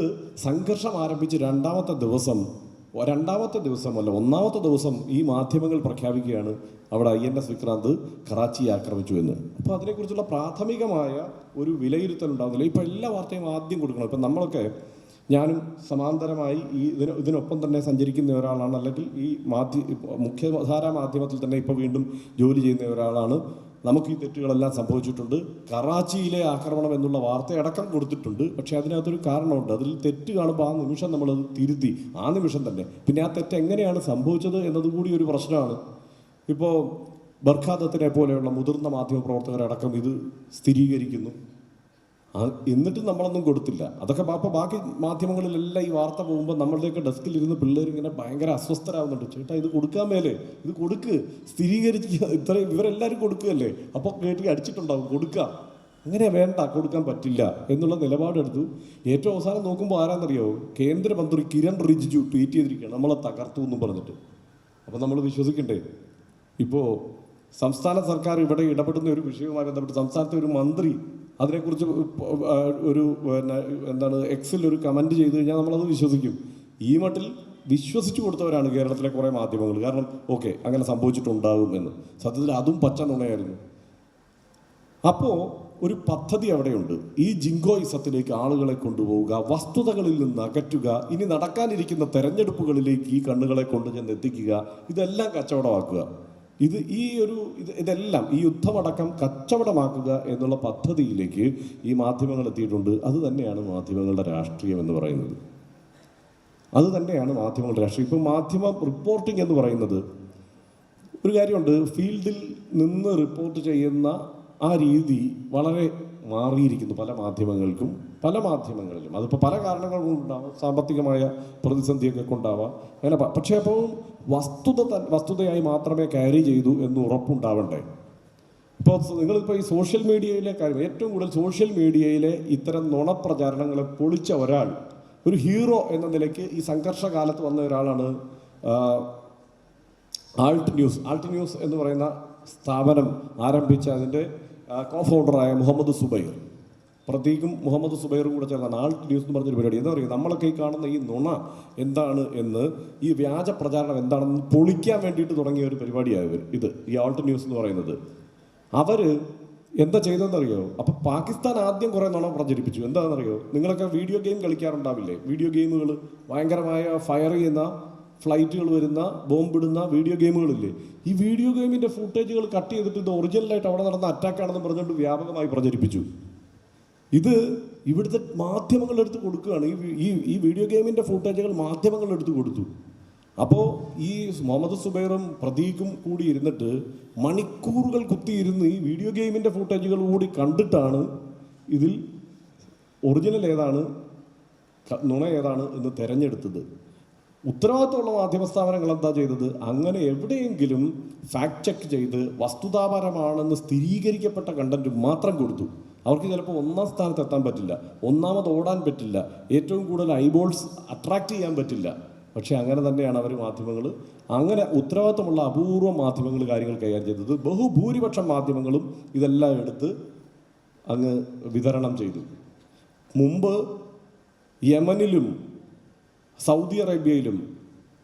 സംഘർഷം ആരംഭിച്ച് രണ്ടാമത്തെ ദിവസമല്ല, 1ാമത്തെ ദിവസം ഈ മാധ്യമങ്ങൾ പ്രഖ്യാപിക്കുകയാണ് അവിടെ INS വിക്രാന്ത് കറാച്ചി ആക്രമിച്ചു എന്ന്. അപ്പോൾ അതിനെക്കുറിച്ചുള്ള പ്രാഥമികമായ ഒരു വിലയിരുത്തൽ ഉണ്ടാകുന്നില്ല. ഇപ്പോൾ എല്ലാ വാർത്തയും ആദ്യം കൊടുക്കണം. ഇപ്പം നമ്മളൊക്കെ, ഞാനും സമാന്തരമായി ഇതിനൊപ്പം തന്നെ സഞ്ചരിക്കുന്ന ഒരാളാണ്, അല്ലെങ്കിൽ ഈ മുഖ്യധാരാ മാധ്യമത്തിൽ തന്നെ ഇപ്പോൾ വീണ്ടും ജോലി ചെയ്യുന്ന ഒരാളാണ്. നമുക്ക് ഈ തെറ്റുകളെല്ലാം സംഭവിച്ചിട്ടുണ്ട്. കറാച്ചിയിലെ ആക്രമണം എന്നുള്ള വാർത്തയടക്കം കൊടുത്തിട്ടുണ്ട്. പക്ഷേ അതിനകത്തൊരു കാരണമുണ്ട്. അതിൽ തെറ്റ് കാണുമ്പോൾ ആ നിമിഷം നമ്മളത് തിരുത്തി, ആ നിമിഷം തന്നെ. പിന്നെ ആ തെറ്റ് എങ്ങനെയാണ് സംഭവിച്ചത് എന്നതുകൂടി ഒരു പ്രശ്നമാണ്. ഇപ്പോൾ ബർഖാദത്തിനെ പോലെയുള്ള മുതിർന്ന മാധ്യമപ്രവർത്തകരടക്കം ഇത് സ്ഥിരീകരിക്കുന്നു. എന്നിട്ടും നമ്മളൊന്നും കൊടുത്തില്ല. അതൊക്കെ അപ്പോൾ ബാക്കി മാധ്യമങ്ങളിലെല്ലാം ഈ വാർത്ത പോകുമ്പോൾ നമ്മളുടെയൊക്കെ ഡെസ്കിലിരുന്ന് പിള്ളേർ ഇങ്ങനെ ഭയങ്കര അസ്വസ്ഥരാകുന്നുണ്ട്. ചേട്ടാ ഇത് കൊടുക്കാൻ മേലെ, ഇത് കൊടുക്ക്, സ്ഥിരീകരിക്കുക. ഇവരെല്ലാവരും കൊടുക്കുകയല്ലേ, അപ്പോൾ കേട്ടി അടിച്ചിട്ടുണ്ടാവും, കൊടുക്കാം. അങ്ങനെ വേണ്ട, കൊടുക്കാൻ പറ്റില്ല എന്നുള്ള നിലപാടെടുത്തു. ഏറ്റവും അവസാനം നോക്കുമ്പോൾ ആരാന്നറിയോ? കേന്ദ്രമന്ത്രി കിരൺ റിജിജു ട്വീറ്റ് ചെയ്തിരിക്കുകയാണ്, നമ്മളെ തകർത്തു എന്നും പറഞ്ഞിട്ട്. അപ്പോൾ നമ്മൾ വിശ്വസിക്കണ്ടേ? ഇപ്പോൾ സംസ്ഥാന സർക്കാർ ഇവിടെ ഇടപെടുന്ന ഒരു വിഷയവുമായി ബന്ധപ്പെട്ട് സംസ്ഥാനത്തെ ഒരു മന്ത്രി അതിനെക്കുറിച്ച് എക്സിൽ ഒരു കമൻറ്റ് ചെയ്ത് കഴിഞ്ഞാൽ നമ്മളത് വിശ്വസിക്കും. ഈ മട്ടിൽ വിശ്വസിച്ചു കൊടുത്തവരാണ് കേരളത്തിലെ കുറേ മാധ്യമങ്ങൾ. കാരണം ഓക്കെ, അങ്ങനെ സംഭവിച്ചിട്ടുണ്ടാകും എന്ന്. സത്യത്തിൽ അതും പച്ച നുണയായിരുന്നു. അപ്പോൾ ഒരു പദ്ധതി അവിടെയുണ്ട്. ഈ ജിങ്കോയിസത്തിലേക്ക് ആളുകളെ കൊണ്ടുപോവുക, വസ്തുതകളിൽ നിന്ന് അകറ്റുക, ഇനി നടക്കാനിരിക്കുന്ന തെരഞ്ഞെടുപ്പുകളിലേക്ക് ഈ കണ്ണുകളെ കൊണ്ടുചെന്ന് എത്തിക്കുക, ഇതെല്ലാം കച്ചവടമാക്കുക. ഇതെല്ലാം ഈ യുദ്ധമടക്കം കച്ചവടമാക്കുക എന്നുള്ള പദ്ധതിയിലേക്ക് ഈ മാധ്യമങ്ങൾ എത്തിയിട്ടുണ്ട്. അത് തന്നെയാണ് മാധ്യമങ്ങളുടെ രാഷ്ട്രീയം എന്ന് പറയുന്നത്. അത് തന്നെയാണ് മാധ്യമങ്ങളുടെ രാഷ്ട്രീയം. ഇപ്പം മാധ്യമ റിപ്പോർട്ടിംഗ് എന്ന് പറയുന്നത് ഒരു കാര്യമുണ്ട്. ഫീൽഡിൽ നിന്ന് റിപ്പോർട്ട് ചെയ്യുന്ന ആ രീതി വളരെ മാറിയിരിക്കുന്നു പല മാധ്യമങ്ങളിലും. അതിപ്പോൾ പല കാരണങ്ങൾ കൊണ്ടുണ്ടാവാം, സാമ്പത്തികമായ പ്രതിസന്ധിയൊക്കെ കൊണ്ടാവാം, അങ്ങനെ. പക്ഷേ അപ്പോൾ വസ്തുതയായി മാത്രമേ ക്യാരി ചെയ്തു എന്ന് ഉറപ്പുണ്ടാവണ്ടേ? ഇപ്പോൾ നിങ്ങളിപ്പോൾ ഈ സോഷ്യൽ മീഡിയയിലെ കാര്യം, ഏറ്റവും കൂടുതൽ സോഷ്യൽ മീഡിയയിലെ ഇത്തരം നുണപ്രചാരണങ്ങളെ പൊളിച്ച ഒരാൾ, ഒരു ഹീറോ എന്ന നിലയ്ക്ക് ഈ സംഘർഷകാലത്ത് വന്ന ഒരാളാണ് ആൾട്ട് ന്യൂസ് എന്ന് പറയുന്ന സ്ഥാപനം ആരംഭിച്ച അതിൻ്റെ കോ-ഫൗണ്ടറായ മുഹമ്മദ് സുബൈർ, പ്രതീകും മുഹമ്മദ് സുബൈറും കൂടെ ചേർന്നാണ് ആൾട്ട് ന്യൂസ് എന്ന് പറഞ്ഞൊരു പരിപാടി. എന്താ പറയുക, നമ്മളൊക്കെ ഈ കാണുന്ന ഈ നുണ എന്താണ് എന്ന്, ഈ വ്യാജ പ്രചാരണം എന്താണെന്ന് പൊളിക്കാൻ വേണ്ടിയിട്ട് തുടങ്ങിയ ഒരു പരിപാടിയായത് ഈ ആൾട്ട് ന്യൂസ് എന്ന് പറയുന്നത്. അവർ എന്താ ചെയ്തതെന്നറിയോ? അപ്പം പാകിസ്ഥാൻ ആദ്യം കുറേ നുണ പ്രചരിപ്പിച്ചു. എന്താണെന്നറിയോ? നിങ്ങളൊക്കെ വീഡിയോ ഗെയിം കളിക്കാറുണ്ടാവില്ലേ? വീഡിയോ ഗെയിമുകൾ, ഭയങ്കരമായ ഫയർ ചെയ്യുന്ന ഫ്ലൈറ്റുകൾ വരുന്ന, ബോംബിടുന്ന വീഡിയോ ഗെയിമുകളില്ലേ? ഈ വീഡിയോ ഗെയിമിൻ്റെ ഫുട്ടേജുകൾ കട്ട് ചെയ്തിട്ട് ഇത് ഒറിജിനലായിട്ട് അവിടെ നടന്ന അറ്റാക്കാണെന്ന് പറഞ്ഞുകൊണ്ട് വ്യാപകമായി പ്രചരിപ്പിച്ചു. ഇത് ഇവിടുത്തെ മാധ്യമങ്ങളെടുത്ത് കൊടുക്കുകയാണ്. ഈ വീഡിയോ ഗെയിമിൻ്റെ ഫുട്ടേജുകൾ മാധ്യമങ്ങളെടുത്ത് കൊടുത്തു. അപ്പോൾ ഈ മുഹമ്മദ് സുബൈറും പ്രതീകും കൂടി ഇരുന്നിട്ട് മണിക്കൂറുകൾ കുത്തിയിരുന്ന് ഈ വീഡിയോ ഗെയിമിൻ്റെ ഫുട്ടേജുകൾ കൂടി കണ്ടിട്ടാണ് ഇതിൽ ഒറിജിനൽ ഏതാണ്, നുണ ഏതാണ് എന്ന് തിരഞ്ഞെടുത്തത്. ഉത്തരവാദിത്തമുള്ള മാധ്യമ സ്ഥാപനങ്ങൾ എന്താ ചെയ്തത്? അങ്ങനെ എവിടെയെങ്കിലും ഫാക്ട് ചെക്ക് ചെയ്ത് വസ്തുതാപരമാണെന്ന് സ്ഥിരീകരിക്കപ്പെട്ട കണ്ടന്റ് മാത്രം കൊടുത്തു. അവർക്ക് ചിലപ്പോൾ 1ാം സ്ഥാനത്ത് എത്താൻ പറ്റില്ല, 1ാമത് ഓടാൻ പറ്റില്ല, ഏറ്റവും കൂടുതൽ ഐബോൾസ് അട്രാക്റ്റ് ചെയ്യാൻ പറ്റില്ല. പക്ഷേ അങ്ങനെ തന്നെയാണ് മാധ്യമങ്ങൾ, അങ്ങനെ ഉത്തരവാദിത്തമുള്ള അപൂർവ മാധ്യമങ്ങൾ കാര്യങ്ങൾ കൈകാര്യം ചെയ്തത്. ബഹുഭൂരിപക്ഷം മാധ്യമങ്ങളും ഇതെല്ലാം എടുത്ത് അങ്ങ് വിതരണം ചെയ്തു. മുമ്പ് യമനിലും സൗദി അറേബ്യയിലും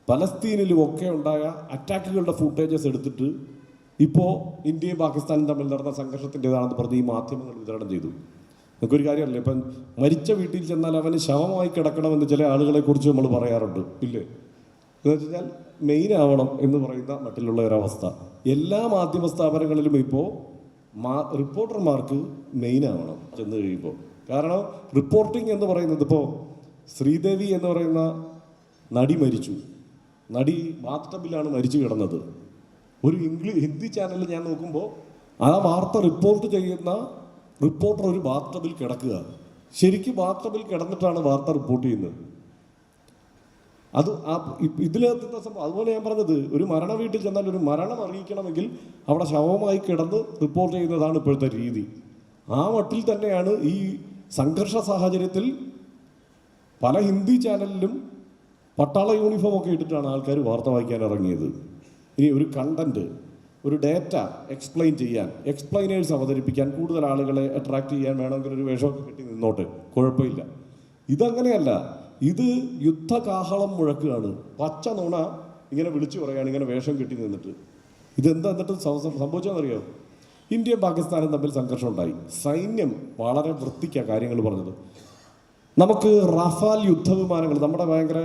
പലസ്തീനിലും ഒക്കെ ഉണ്ടായ അറ്റാക്കുകളുടെ ഫുട്ടേജസ് എടുത്തിട്ട് ഇപ്പോൾ ഇന്ത്യയും പാകിസ്ഥാനും തമ്മിൽ നടന്ന സംഘർഷത്തിൻ്റെതാണെന്ന് പറഞ്ഞ് ഈ മാധ്യമങ്ങൾ വിതരണം ചെയ്തു. നമുക്കൊരു കാര്യമല്ലേ, ഇപ്പം മരിച്ച വീട്ടിൽ ചെന്നാൽ അവന് ശവമായി കിടക്കണമെന്ന് ചില ആളുകളെക്കുറിച്ച് നമ്മൾ പറയാറുണ്ട്, ഇല്ലേ? എന്ന് വെച്ച് കഴിഞ്ഞാൽ മെയിൻ ആവണം എന്ന് പറയുന്ന മട്ടിലുള്ള ഒരവസ്ഥ എല്ലാ മാധ്യമ സ്ഥാപനങ്ങളിലും ഇപ്പോൾ റിപ്പോർട്ടർമാർക്ക് മെയിൻ ആവണം ചെന്ന് കഴിയുമ്പോൾ. കാരണം റിപ്പോർട്ടിംഗ് എന്ന് പറയുന്നത്, ഇപ്പോൾ ശ്രീദേവി എന്ന് പറയുന്ന നടി മരിച്ചു. നടി ബാത്ടബിലാണ് മരിച്ചു കിടന്നത്. ഒരു ഹിന്ദി ചാനലിൽ ഞാൻ നോക്കുമ്പോൾ ആ വാർത്ത റിപ്പോർട്ട് ചെയ്യുന്ന റിപ്പോർട്ടർ ഒരു ബാത്ടബിൽ കിടക്കുക. ശരിക്കും ബാത്ടബിൽ കിടന്നിട്ടാണ് വാർത്ത റിപ്പോർട്ട് ചെയ്യുന്നത്. അത് ഇതിലെത്തുന്ന സംഭവം. അതുപോലെ ഞാൻ പറഞ്ഞത്, ഒരു മരണ വീട്ടിൽ ചെന്നാൽ ഒരു മരണം അറിയിക്കണമെങ്കിൽ അവിടെ ശവമായി കിടന്ന് റിപ്പോർട്ട് ചെയ്യുന്നതാണ് ഇപ്പോഴത്തെ രീതി. ആ മട്ടിൽ തന്നെയാണ് ഈ സംഘർഷ സാഹചര്യത്തിൽ പല ഹിന്ദി ചാനലിലും പട്ടാള യൂണിഫോം ഒക്കെ ഇട്ടിട്ടാണ് ആൾക്കാർ വാർത്ത വായിക്കാൻ ഇറങ്ങിയത്. ഇനി ഒരു കണ്ടന്റ്, ഒരു ഡേറ്റ എക്സ്പ്ലെയിൻ ചെയ്യാൻ, എക്സ്പ്ലെയിനേഴ്സ് അവതരിപ്പിക്കാൻ, കൂടുതൽ ആളുകളെ അട്രാക്ട് ചെയ്യാൻ വേണമെങ്കിൽ ഒരു വേഷമൊക്കെ കെട്ടി നിന്നോട്ട്, കുഴപ്പമില്ല. ഇതങ്ങനെയല്ല. ഇത് യുദ്ധകാഹളം മുഴക്കുകയാണ്. പച്ച നുണ ഇങ്ങനെ വിളിച്ചു പറയുകയാണ്, ഇങ്ങനെ വേഷം കെട്ടി നിന്നിട്ട്. ഇതെന്താ എന്നിട്ട് സംഭവിച്ചതെന്നറിയോ? ഇന്ത്യയും പാകിസ്ഥാനും തമ്മിൽ സംഘർഷം ഉണ്ടായി. സൈന്യം വളരെ വൃത്തിക്കാണ് കാര്യങ്ങൾ പറഞ്ഞത്. നമുക്ക് റഫാൽ യുദ്ധവിമാനങ്ങൾ, നമ്മുടെ ഭയങ്കര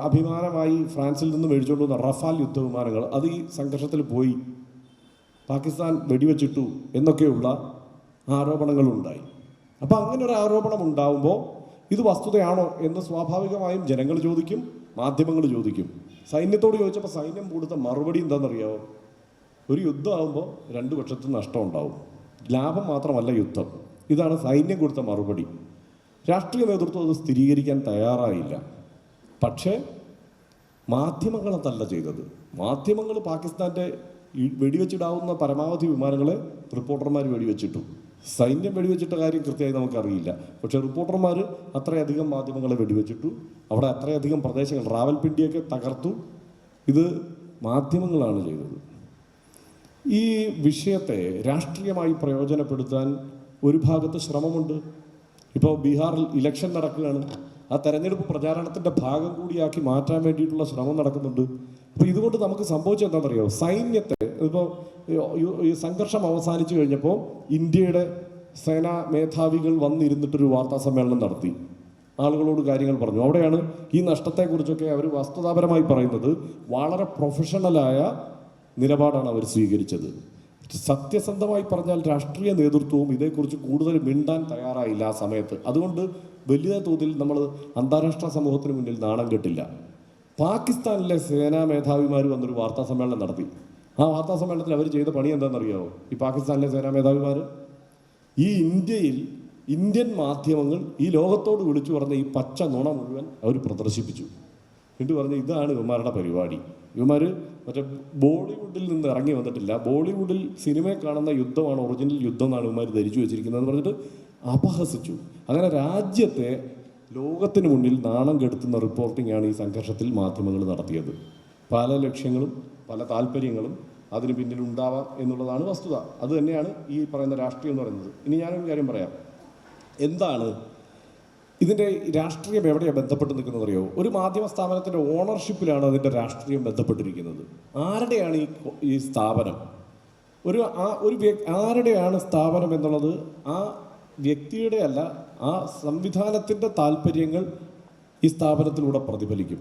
അഭിമാനമായി ഫ്രാൻസിൽ നിന്ന് മേടിച്ചുകൊണ്ട് വന്ന റഫാൽ യുദ്ധവിമാനങ്ങൾ, അത് ഈ സംഘർഷത്തിൽ പോയി പാകിസ്ഥാൻ വെടിവെച്ചിട്ടു എന്നൊക്കെയുള്ള ആരോപണങ്ങളുണ്ടായി. അപ്പോൾ അങ്ങനെ ഒരു ആരോപണം ഉണ്ടാവുമ്പോൾ ഇത് വസ്തുതയാണോ എന്ന് സ്വാഭാവികമായും ജനങ്ങൾ ചോദിക്കും, മാധ്യമങ്ങൾ ചോദിക്കും. സൈന്യത്തോട് ചോദിച്ചപ്പോൾ സൈന്യം കൊടുത്ത മറുപടി എന്താണെന്നറിയാമോ? ഒരു യുദ്ധമാകുമ്പോൾ രണ്ടു പക്ഷത്തും നഷ്ടം ഉണ്ടാവും, ലാഭം മാത്രമല്ല യുദ്ധം. ഇതാണ് സൈന്യം കൊടുത്ത മറുപടി. രാഷ്ട്രീയ നേതൃത്വം അത് സ്ഥിരീകരിക്കാൻ തയ്യാറായില്ല. പക്ഷേ മാധ്യമങ്ങളതല്ല ചെയ്തത്. മാധ്യമങ്ങൾ പാകിസ്ഥാൻ്റെ വെടിവെച്ചിടാവുന്ന പരമാവധി വിമാനങ്ങളെ റിപ്പോർട്ടർമാർ വെടിവെച്ചിട്ടു. സൈന്യം വെടിവെച്ചിട്ട കാര്യം കൃത്യമായി നമുക്കറിയില്ല. പക്ഷേ റിപ്പോർട്ടർമാർ അത്രയധികം മാധ്യമങ്ങളെ വെടിവെച്ചിട്ടു. അവിടെ അത്രയധികം പ്രദേശങ്ങൾ, റാവൽപിണ്ടിയൊക്കെ തകർത്തു. ഇത് മാധ്യമങ്ങളാണ് ചെയ്തത്. ഈ വിഷയത്തെ രാഷ്ട്രീയമായി പ്രയോജനപ്പെടുത്താൻ ഒരു ഭാഗത്ത് ശ്രമമുണ്ട്. ഇപ്പോൾ ബീഹാറിൽ ഇലക്ഷൻ നടക്കുകയാണ്. ആ തെരഞ്ഞെടുപ്പ് പ്രചാരണത്തിൻ്റെ ഭാഗം കൂടിയാക്കി മാറ്റാൻ വേണ്ടിയിട്ടുള്ള ശ്രമം നടക്കുന്നുണ്ട്. അപ്പോൾ ഇതുകൊണ്ട് നമുക്ക് സംഭവിച്ചത് എന്താണെന്നറിയോ? സൈന്യത്തെ ഇപ്പോൾ ഈ സംഘർഷം അവസാനിച്ചു കഴിഞ്ഞപ്പോൾ ഇന്ത്യയുടെ സേനാ മേധാവികൾ വന്നിരുന്നിട്ടൊരു വാർത്താ സമ്മേളനം നടത്തി, ആളുകളോട് കാര്യങ്ങൾ പറഞ്ഞു. അവിടെയാണ് ഈ നഷ്ടത്തെക്കുറിച്ചൊക്കെ അവർ വസ്തുതാപരമായി പറയുന്നത്. വളരെ പ്രൊഫഷണലായ നിലപാടാണ് അവർ സ്വീകരിച്ചത്. സത്യസന്ധമായി പറഞ്ഞാൽ രാഷ്ട്രീയ നേതൃത്വവും ഇതേക്കുറിച്ച് കൂടുതൽ മിണ്ടാൻ തയ്യാറായില്ല ആ സമയത്ത്. അതുകൊണ്ട് വലിയ തോതിൽ നമ്മൾ അന്താരാഷ്ട്ര സമൂഹത്തിന് മുന്നിൽ നാണം കെട്ടില്ല. പാകിസ്ഥാനിലെ സേനാ മേധാവിമാർ വന്നൊരു വാർത്താ സമ്മേളനം നടത്തി. ആ വാർത്താ സമ്മേളനത്തിൽ അവർ ചെയ്ത പണി എന്താണെന്നറിയാമോ? ഈ പാകിസ്ഥാനിലെ സേനാ മേധാവിമാർ ഈ ഇന്ത്യൻ മാധ്യമങ്ങൾ ഈ ലോകത്തോട് വിളിച്ചു പറഞ്ഞ ഈ പച്ച നുണ മുഴുവൻ അവർ പ്രദർശിപ്പിച്ചു. എന്നിട്ട് പറഞ്ഞ് ഇതാണ് ഇവന്മാരുടെ പരിപാടി. ഇവന്മാർ മറ്റേ ബോളിവുഡിൽ നിന്ന് ഇറങ്ങി വന്നിട്ടില്ല, ബോളിവുഡിൽ സിനിമയെ കാണുന്ന യുദ്ധമാണ് ഒറിജിനൽ യുദ്ധം എന്നാണ് ഇവന്മാർ ധരിച്ചു വെച്ചിരിക്കുന്നത് എന്ന് പറഞ്ഞിട്ട് അപഹസിച്ചു. അങ്ങനെ രാജ്യത്തെ ലോകത്തിന് മുന്നിൽ നാണം കെടുത്തുന്ന റിപ്പോർട്ടിംഗാണ് ഈ സംഘർഷത്തിൽ മാധ്യമങ്ങൾ നടത്തിയത്. പല ലക്ഷ്യങ്ങളും പല താല്പര്യങ്ങളും അതിന് പിന്നിൽ ഉണ്ടാവാം എന്നുള്ളതാണ് വസ്തുത. അത് തന്നെയാണ് ഈ പറയുന്ന രാഷ്ട്രീയം എന്ന് പറയുന്നത്. ഇനി ഞാനൊരു കാര്യം പറയാം. എന്താണ് ഇതിൻ്റെ രാഷ്ട്രീയം എവിടെയാണ് ബന്ധപ്പെട്ട് നിൽക്കുന്നത് അറിയോ? ഒരു മാധ്യമ സ്ഥാപനത്തിൻ്റെ ഓണർഷിപ്പിലാണ് അതിൻ്റെ രാഷ്ട്രീയം ബന്ധപ്പെട്ടിരിക്കുന്നത്. ആരുടെയാണ് ഈ സ്ഥാപനം? ആരുടെയാണ് സ്ഥാപനം എന്നുള്ളത് ആ വ്യക്തിയുടെ അല്ല, ആ സംവിധാനത്തിൻ്റെ താല്പര്യങ്ങൾ ഈ സ്ഥാപനത്തിലൂടെ പ്രതിഫലിക്കും.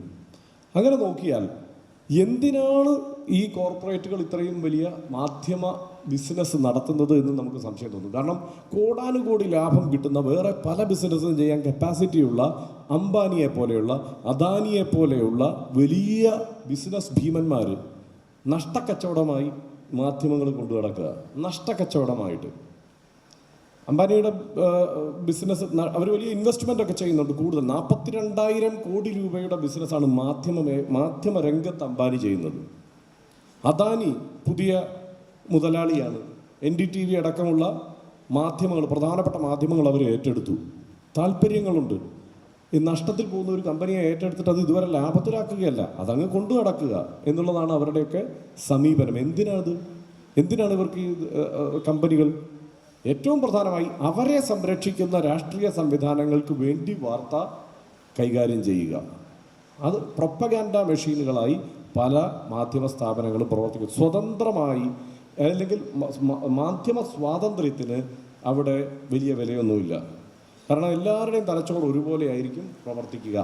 അങ്ങനെ നോക്കിയാൽ എന്തിനാണ് ഈ കോർപ്പറേറ്റുകൾ ഇത്രയും വലിയ മാധ്യമ ബിസിനസ് നടത്തുന്നത് എന്ന് നമുക്ക് സംശയം തോന്നും. കാരണം കോടാനുകോടി ലാഭം കിട്ടുന്ന വേറെ പല ബിസിനസ്സും ചെയ്യാൻ കപ്പാസിറ്റിയുള്ള അംബാനിയെ പോലെയുള്ള അദാനിയെ പോലെയുള്ള വലിയ ബിസിനസ് ഭീമന്മാർ നഷ്ടക്കച്ചവടമായി മാധ്യമങ്ങൾ കൊണ്ടു നടക്കുക. നഷ്ടക്കച്ചവടമായിട്ട് അംബാനിയുടെ ബിസിനസ് അവർ വലിയ ഇൻവെസ്റ്റ്മെൻ്റ് ഒക്കെ ചെയ്യുന്നുണ്ട്. കൂടുതൽ 42,000 കോടി രൂപയുടെ ബിസിനസ്സാണ് മാധ്യമ രംഗത്ത് അംബാനി ചെയ്യുന്നത്. അദാനി പുതിയ മുതലാളിയാണ്. NDTV അടക്കമുള്ള മാധ്യമങ്ങൾ, പ്രധാനപ്പെട്ട മാധ്യമങ്ങൾ അവർ ഏറ്റെടുത്തു. താല്പര്യങ്ങളുണ്ട്. ഈ നഷ്ടത്തിൽ പോകുന്ന ഒരു കമ്പനിയെ ഏറ്റെടുത്തിട്ട് അത് ഇതുവരെ ലാഭത്തിലാക്കുകയല്ല, അതങ്ങ് കൊണ്ടു നടക്കുക എന്നുള്ളതാണ് അവരുടെയൊക്കെ സമീപനം. എന്തിനാണ് ഇവർക്ക് ഈ കമ്പനികൾ? ഏറ്റവും പ്രധാനമായി അവരെ സംരക്ഷിക്കുന്ന രാഷ്ട്രീയ സംവിധാനങ്ങൾക്ക് വേണ്ടി വാർത്ത കൈകാര്യം ചെയ്യുക. അത് പ്രൊപ്പഗാൻഡ മെഷീനുകളായി പല മാധ്യമ സ്ഥാപനങ്ങളും പ്രവർത്തിക്കും. സ്വതന്ത്രമായി അല്ലെങ്കിൽ മാധ്യമ സ്വാതന്ത്ര്യത്തിന് അവിടെ വലിയ വിലയൊന്നുമില്ല. കാരണം എല്ലാവരുടെയും തലച്ചോറ് ഒരുപോലെ ആയിരിക്കും പ്രവർത്തിക്കുക.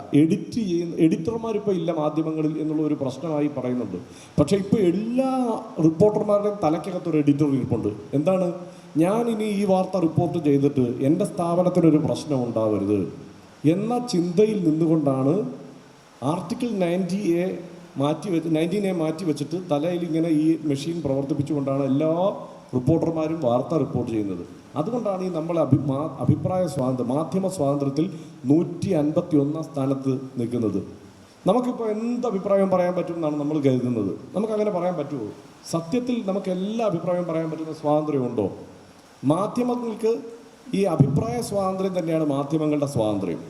എഡിറ്റർമാരിപ്പോൾ ഇല്ല മാധ്യമങ്ങളിൽ എന്നുള്ള ഒരു പ്രശ്നമായി പറയുന്നുണ്ട്. പക്ഷേ ഇപ്പോൾ എല്ലാ റിപ്പോർട്ടർമാരുടെയും തലയ്ക്കകത്തൊരു എഡിറ്റർ ഇരിപ്പുണ്ട്. എന്താണ്? ഞാൻ ഇനി ഈ വാർത്ത റിപ്പോർട്ട് ചെയ്തിട്ട് എൻ്റെ സ്ഥാപനത്തിനൊരു പ്രശ്നം ഉണ്ടാവരുത് എന്ന ചിന്തയിൽ നിന്നുകൊണ്ടാണ് ആർട്ടിക്കിൾ 19A മാറ്റി വെച്ചിട്ട് തലയിൽ ഇങ്ങനെ ഈ മെഷീൻ പ്രവർത്തിപ്പിച്ചുകൊണ്ടാണ് എല്ലാ റിപ്പോർട്ടർമാരും വാർത്ത റിപ്പോർട്ട് ചെയ്യുന്നത്. അതുകൊണ്ടാണ് ഈ നമ്മൾ അഭിപ്രായ സ്വാതന്ത്ര്യം, മാധ്യമ സ്വാതന്ത്ര്യത്തിൽ 151 സ്ഥാനത്ത് നിൽക്കുന്നത്. നമുക്കിപ്പോൾ എന്ത് അഭിപ്രായം പറയാൻ പറ്റും എന്നാണ് നമ്മൾ കരുതുന്നത്. നമുക്കങ്ങനെ പറയാൻ പറ്റുമോ? സത്യത്തിൽ നമുക്ക് എല്ലാ അഭിപ്രായവും പറയാൻ പറ്റുന്ന സ്വാതന്ത്ര്യമുണ്ടോ? മാധ്യമങ്ങൾക്ക് ഈ അഭിപ്രായ സ്വാതന്ത്ര്യം തന്നെയാണ് മാധ്യമങ്ങളുടെ സ്വാതന്ത്ര്യം.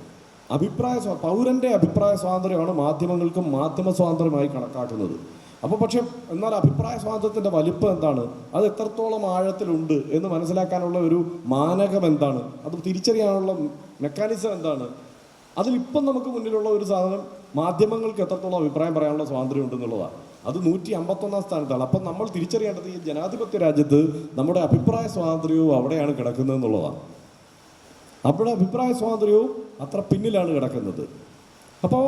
പൗരൻ്റെ അഭിപ്രായ സ്വാതന്ത്ര്യമാണ് മാധ്യമങ്ങൾക്കും മാധ്യമ സ്വാതന്ത്ര്യമായി കണക്കാക്കുന്നത്. അപ്പോൾ പക്ഷേ എന്നാൽ അഭിപ്രായ സ്വാതന്ത്ര്യത്തിൻ്റെ വലിപ്പം എന്താണ്, അത് എത്രത്തോളം ആഴത്തിലുണ്ട് എന്ന് മനസ്സിലാക്കാനുള്ള ഒരു മാനകം എന്താണ്, അത് തിരിച്ചറിയാനുള്ള മെക്കാനിസം എന്താണ്, അതിലിപ്പം നമുക്ക് മുന്നിലുള്ള ഒരു സാധനം മാധ്യമങ്ങൾക്ക് എത്രത്തോളം അഭിപ്രായം പറയാനുള്ള സ്വാതന്ത്ര്യം ഉണ്ടെന്നുള്ളതാണ്. അത് 151 സ്ഥാനത്താണ്. അപ്പം നമ്മൾ തിരിച്ചറിയേണ്ടത് ഈ ജനാധിപത്യ രാജ്യത്ത് നമ്മുടെ അഭിപ്രായ സ്വാതന്ത്ര്യവും അവിടെയാണ് കിടക്കുന്നത് എന്നുള്ളതാണ്. അവിടെ അഭിപ്രായ സ്വാതന്ത്ര്യവും അത്ര പിന്നിലാണ് കിടക്കുന്നത്. അപ്പോൾ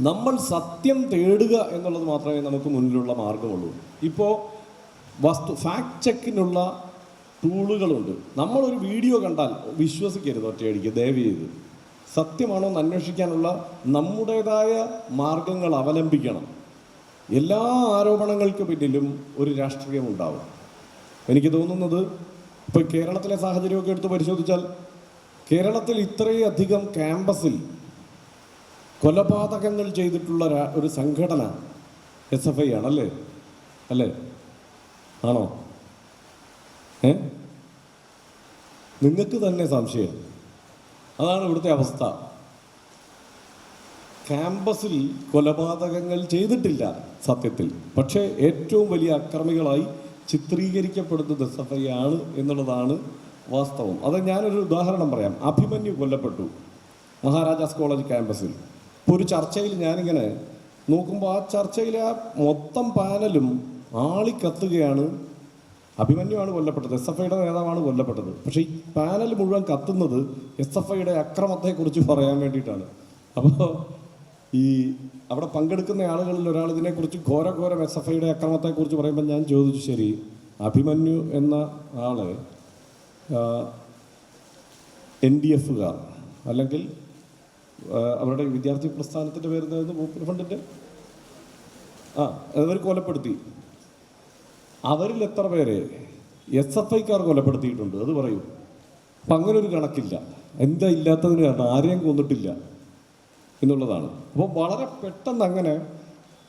നമ്മൾ സത്യം തേടുക എന്നുള്ളത് മാത്രമേ നമുക്ക് മുന്നിലുള്ള മാർഗമുള്ളൂ. ഇപ്പോൾ ഫാക്ട് ചെക്കിനുള്ള ടൂളുകളുണ്ട്. നമ്മളൊരു വീഡിയോ കണ്ടാൽ വിശ്വസിക്കരുത് ഒറ്റയടിക്ക്, ദയവ് ചെയ്ത്. സത്യമാണോ എന്ന് അന്വേഷിക്കാനുള്ള നമ്മുടേതായ മാർഗങ്ങൾ അവലംബിക്കണം. എല്ലാ ആരോപണങ്ങൾക്ക് പിന്നിലും ഒരു രാഷ്ട്രീയം ഉണ്ടാവും. എനിക്ക് തോന്നുന്നത് ഇപ്പോൾ കേരളത്തിലെ സാഹചര്യമൊക്കെ എടുത്ത് പരിശോധിച്ചാൽ കേരളത്തിൽ ഇത്രയധികം ക്യാമ്പസിൽ കൊലപാതകങ്ങൾ ചെയ്തിട്ടുള്ള ഒരു സംഘടന SFI ആണല്ലേ? അല്ലേ? ആണോ? നിങ്ങൾക്ക് തന്നെ സംശയം. അതാണ് ഇവിടുത്തെ അവസ്ഥ. ക്യാമ്പസിൽ കൊലപാതകങ്ങൾ ചെയ്തിട്ടില്ല സത്യത്തിൽ, പക്ഷേ ഏറ്റവും വലിയ അക്രമികളായി ചിത്രീകരിക്കപ്പെടുന്നത് SFI ആണ് എന്നുള്ളതാണ് വാസ്തവം. അത് ഞാനൊരു ഉദാഹരണം പറയാം. അഭിമന്യു കൊല്ലപ്പെട്ടു മഹാരാജാസ് കോളേജ് ക്യാമ്പസിൽ. ഇപ്പോൾ ഒരു ചർച്ചയിൽ ഞാനിങ്ങനെ നോക്കുമ്പോൾ ആ ചർച്ചയിലെ ആ മൊത്തം പാനലും ആളിക്കത്തുകയാണ്. അഭിമന്യുവാണ് കൊല്ലപ്പെട്ടത്, SFIയുടെ നേതാവാണ് കൊല്ലപ്പെട്ടത്. പക്ഷേ ഈ പാനൽ മുഴുവൻ കത്തുന്നത് SFIയുടെ അക്രമത്തെക്കുറിച്ച് പറയാൻ വേണ്ടിയിട്ടാണ്. അപ്പോൾ ഈ അവിടെ പങ്കെടുക്കുന്ന ആളുകളിൽ ഒരാൾ ഇതിനെക്കുറിച്ച് ഘോരഘോരം SFIയുടെ അക്രമത്തെക്കുറിച്ച് പറയുമ്പോൾ ഞാൻ ചോദിച്ചു, ശരി, അഭിമന്യു എന്ന ആള് NDF-കാർ അല്ലെങ്കിൽ അവരുടെ വിദ്യാർത്ഥി പ്രസ്ഥാനത്തിൻ്റെ പേരുന്നായിരുന്നു പോപ്പുലർ ഫണ്ടിൻ്റെ അവർ കൊലപ്പെടുത്തി. അവരിൽ എത്ര പേരെ SFIക്കാർ കൊലപ്പെടുത്തിയിട്ടുണ്ട് അത് പറയൂ. അപ്പം അങ്ങനെ ഒരു കണക്കില്ല. എന്താ ഇല്ലാത്തതിന് കാരണം ആരെയും കൊന്നിട്ടില്ല എന്നുള്ളതാണ്. അപ്പോൾ വളരെ പെട്ടെന്ന് അങ്ങനെ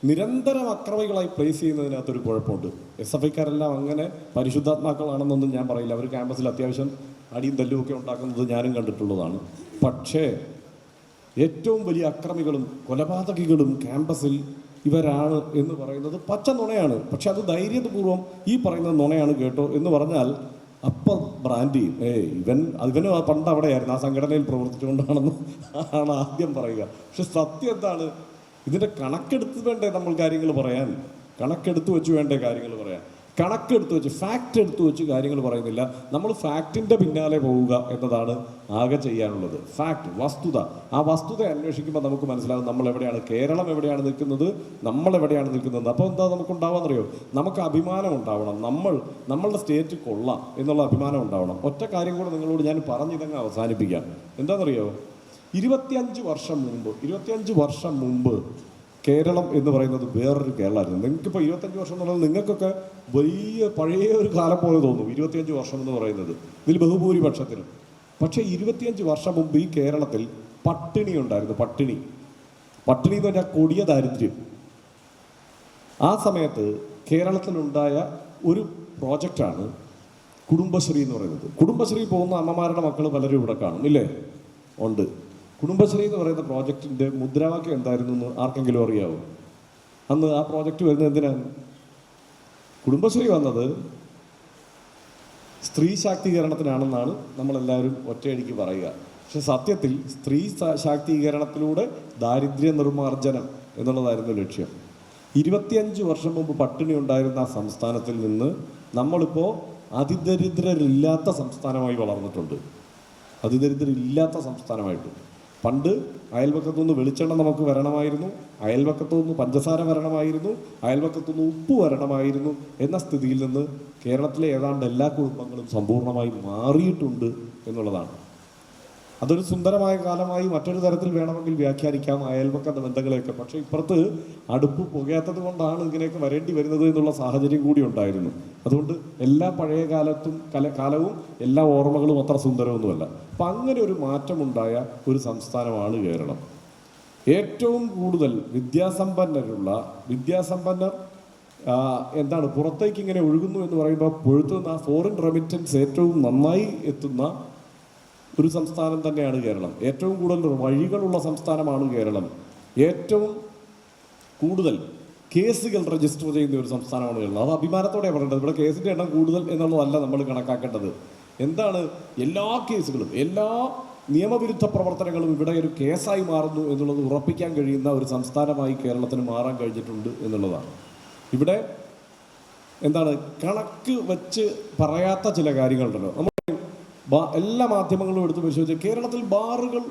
നിരന്തരം അക്രമികളായി പ്ലേസ് ചെയ്യുന്നതിനകത്തൊരു കുഴപ്പമുണ്ട്. SFIക്കാരെല്ലാം അങ്ങനെ പരിശുദ്ധാത്മാക്കളാണെന്നൊന്നും ഞാൻ പറയില്ല. അവർ ക്യാമ്പസിൽ അത്യാവശ്യം അടിയും തല്ലുമൊക്കെ ഉണ്ടാക്കുന്നത് ഞാനും കണ്ടിട്ടുള്ളതാണ്. പക്ഷേ ഏറ്റവും വലിയ അക്രമികളും കൊലപാതകികളും ക്യാമ്പസിൽ ഇവരാണ് എന്ന് പറയുന്നത് പച്ച നുണയാണ്. പക്ഷെ അത് ധൈര്യപൂർവ്വം ഈ പറയുന്നത് നുണയാണ് കേട്ടോ എന്ന് പറഞ്ഞാൽ അപ്പം ബ്രാൻഡ് ചെയ്യും. ഇവന് പണ്ട് അവിടെയായിരുന്നു, ആ സംഘടനയിൽ പ്രവർത്തിച്ചുകൊണ്ടാണെന്ന് ആണ് ആദ്യം പറയുക. പക്ഷെ സത്യം എന്താണ്? ഇതിൻ്റെ കണക്കെടുത്ത് വേണ്ടേ നമ്മൾ കാര്യങ്ങൾ പറയാൻ? കണക്കെടുത്ത് വെച്ച് വേണ്ടേ കാര്യങ്ങൾ പറയാൻ? കണക്കെടുത്ത് വെച്ച്, ഫാക്റ്റ് എടുത്ത് വെച്ച് കാര്യങ്ങൾ പറയുന്നില്ല. നമ്മൾ ഫാക്റ്റിൻ്റെ പിന്നാലെ പോവുക എന്നതാണ് ആകെ ചെയ്യാനുള്ളത്. ഫാക്റ്റ്, വസ്തുത. ആ വസ്തുത അന്വേഷിക്കുമ്പോൾ നമുക്ക് മനസ്സിലാകും നമ്മൾ എവിടെയാണ്, കേരളം എവിടെയാണ് നിൽക്കുന്നത്, നമ്മൾ എവിടെയാണ് നിൽക്കുന്നത്. അപ്പോൾ എന്താ നമുക്കുണ്ടാവാന്നറിയോ? നമുക്ക് അഭിമാനം ഉണ്ടാവണം. നമ്മളുടെ സ്റ്റേറ്റ് കൊള്ളാം എന്നുള്ള അഭിമാനം ഉണ്ടാവണം. ഒറ്റ കാര്യം കൂടെ നിങ്ങളോട് ഞാൻ പറഞ്ഞിതങ്ങ് അവസാനിപ്പിക്കാം. എന്താണെന്നറിയോ? 25 വർഷം മുമ്പ് കേരളം എന്ന് പറയുന്നത് വേറൊരു കേരളമായിരുന്നു. നിങ്ങൾക്കിപ്പോൾ 25 വർഷം എന്നുള്ളത് നിങ്ങൾക്കൊക്കെ വലിയ പഴയ ഒരു കാലം പോലെ തോന്നും. 25 വർഷം എന്ന് പറയുന്നത് ഇതിൽ ബഹുഭൂരിപക്ഷത്തിനും. പക്ഷേ 25 വർഷം മുമ്പ് ഈ കേരളത്തിൽ പട്ടിണി ഉണ്ടായിരുന്നു. പട്ടിണി എന്ന് പറഞ്ഞാൽ കൊടിയ ദാരിദ്ര്യം. ആ സമയത്ത് കേരളത്തിലുണ്ടായ ഒരു പ്രോജക്റ്റാണ് കുടുംബശ്രീ എന്ന് പറയുന്നത്. കുടുംബശ്രീ പോകുന്ന അമ്മമാരുടെ മക്കൾ പലരും ഇവിടെ കാണും, ഇല്ലേ? ഉണ്ട്. കുടുംബശ്രീ എന്ന് പറയുന്ന പ്രോജക്റ്റിൻ്റെ മുദ്രാവാക്യം എന്തായിരുന്നു എന്ന് ആർക്കെങ്കിലും അറിയാവോ? അന്ന് ആ പ്രോജക്റ്റ് വരുന്നത് എന്തിനാണ്? കുടുംബശ്രീ വന്നത് സ്ത്രീ ശാക്തീകരണത്തിനാണെന്നാണ് നമ്മളെല്ലാവരും ഒറ്റയടിക്ക് പറയുക. പക്ഷെ സത്യത്തിൽ സ്ത്രീ ശാക്തീകരണത്തിലൂടെ ദാരിദ്ര്യ നിർമ്മാർജ്ജനം എന്നുള്ളതായിരുന്നു ലക്ഷ്യം. 25 വർഷം മുമ്പ് പട്ടിണി ഉണ്ടായിരുന്ന ആ സംസ്ഥാനത്തിൽ നിന്ന് നമ്മളിപ്പോൾ അതിദരിദ്രരില്ലാത്ത സംസ്ഥാനമായി വളർന്നിട്ടുണ്ട്. അതിദരിദ്രരില്ലാത്ത സംസ്ഥാനമായിട്ട്. പണ്ട് അയൽവക്കത്തുനിന്ന് വെളിച്ചെണ്ണ നമുക്ക് വരണമായിരുന്നു, അയൽവക്കത്തുനിന്ന് പഞ്ചസാര വരണമായിരുന്നു, അയൽവക്കത്തുനിന്ന് ഉപ്പ് വരണമായിരുന്നു എന്ന സ്ഥിതിയിൽ നിന്ന് കേരളത്തിലെ ഏതാണ്ട് എല്ലാ കുടുംബങ്ങളും സമ്പൂർണ്ണമായി മാറിയിട്ടുണ്ട് എന്നുള്ളതാണ്. അതൊരു സുന്ദരമായ കാലമായി മറ്റൊരു തരത്തിൽ വേണമെങ്കിൽ വ്യാഖ്യാനിക്കാം അയൽപക്ക ബന്ധങ്ങളെയൊക്കെ. പക്ഷേ ഇപ്പുറത്ത് അടുപ്പ് പുകയാത്തത് കൊണ്ടാണ് ഇങ്ങനെയൊക്കെ വരേണ്ടി വരുന്നത് എന്നുള്ള സാഹചര്യം കൂടി ഉണ്ടായിരുന്നു. അതുകൊണ്ട് എല്ലാ പഴയ കാലവും എല്ലാ ഓർമ്മകളും അത്ര സുന്ദരമൊന്നുമല്ല. അപ്പം അങ്ങനെ ഒരു മാറ്റമുണ്ടായ ഒരു സംസ്ഥാനമാണ് കേരളം. ഏറ്റവും കൂടുതൽ വിദ്യാസമ്പന്നർ എന്താണ് പുറത്തേക്ക് ഇങ്ങനെ ഒഴുകുന്നു എന്ന് പറയുമ്പോൾ പൊഴുത്തുന്ന ഫോറിൻ റെമിറ്റൻസ് ഏറ്റവും നന്നായി എത്തുന്ന ഒരു സംസ്ഥാനം തന്നെയാണ് കേരളം. ഏറ്റവും കൂടുതൽ വഴികളുള്ള സംസ്ഥാനമാണ് കേരളം. ഏറ്റവും കൂടുതൽ കേസുകൾ രജിസ്റ്റർ ചെയ്യുന്ന ഒരു സംസ്ഥാനമാണ് കേരളം. അത് അഭിമാനത്തോടെ പറയേണ്ടത്. ഇവിടെ കേസിൻ്റെ എണ്ണം കൂടുതൽ എന്നുള്ളതല്ല നമ്മൾ കണക്കാക്കേണ്ടത്. എന്താണ് എല്ലാ കേസുകളും എല്ലാ നിയമവിരുദ്ധ പ്രവർത്തനങ്ങളും ഇവിടെ ഒരു കേസായി മാറുന്നു എന്നുള്ളത് ഉറപ്പിക്കാൻ കഴിയുന്ന ഒരു സംസ്ഥാനമായി കേരളത്തിന് മാറാൻ കഴിഞ്ഞിട്ടുണ്ട് എന്നുള്ളതാണ്. ഇവിടെ എന്താണ് കണക്ക് വെച്ച് പറയാത്ത ചില കാര്യങ്ങളുണ്ടല്ലോ. നമ്മൾ എല്ലാ മാധ്യമങ്ങളും എടുത്ത് പരിശോധിച്ച് കേരളത്തിൽ ബാറുകൾ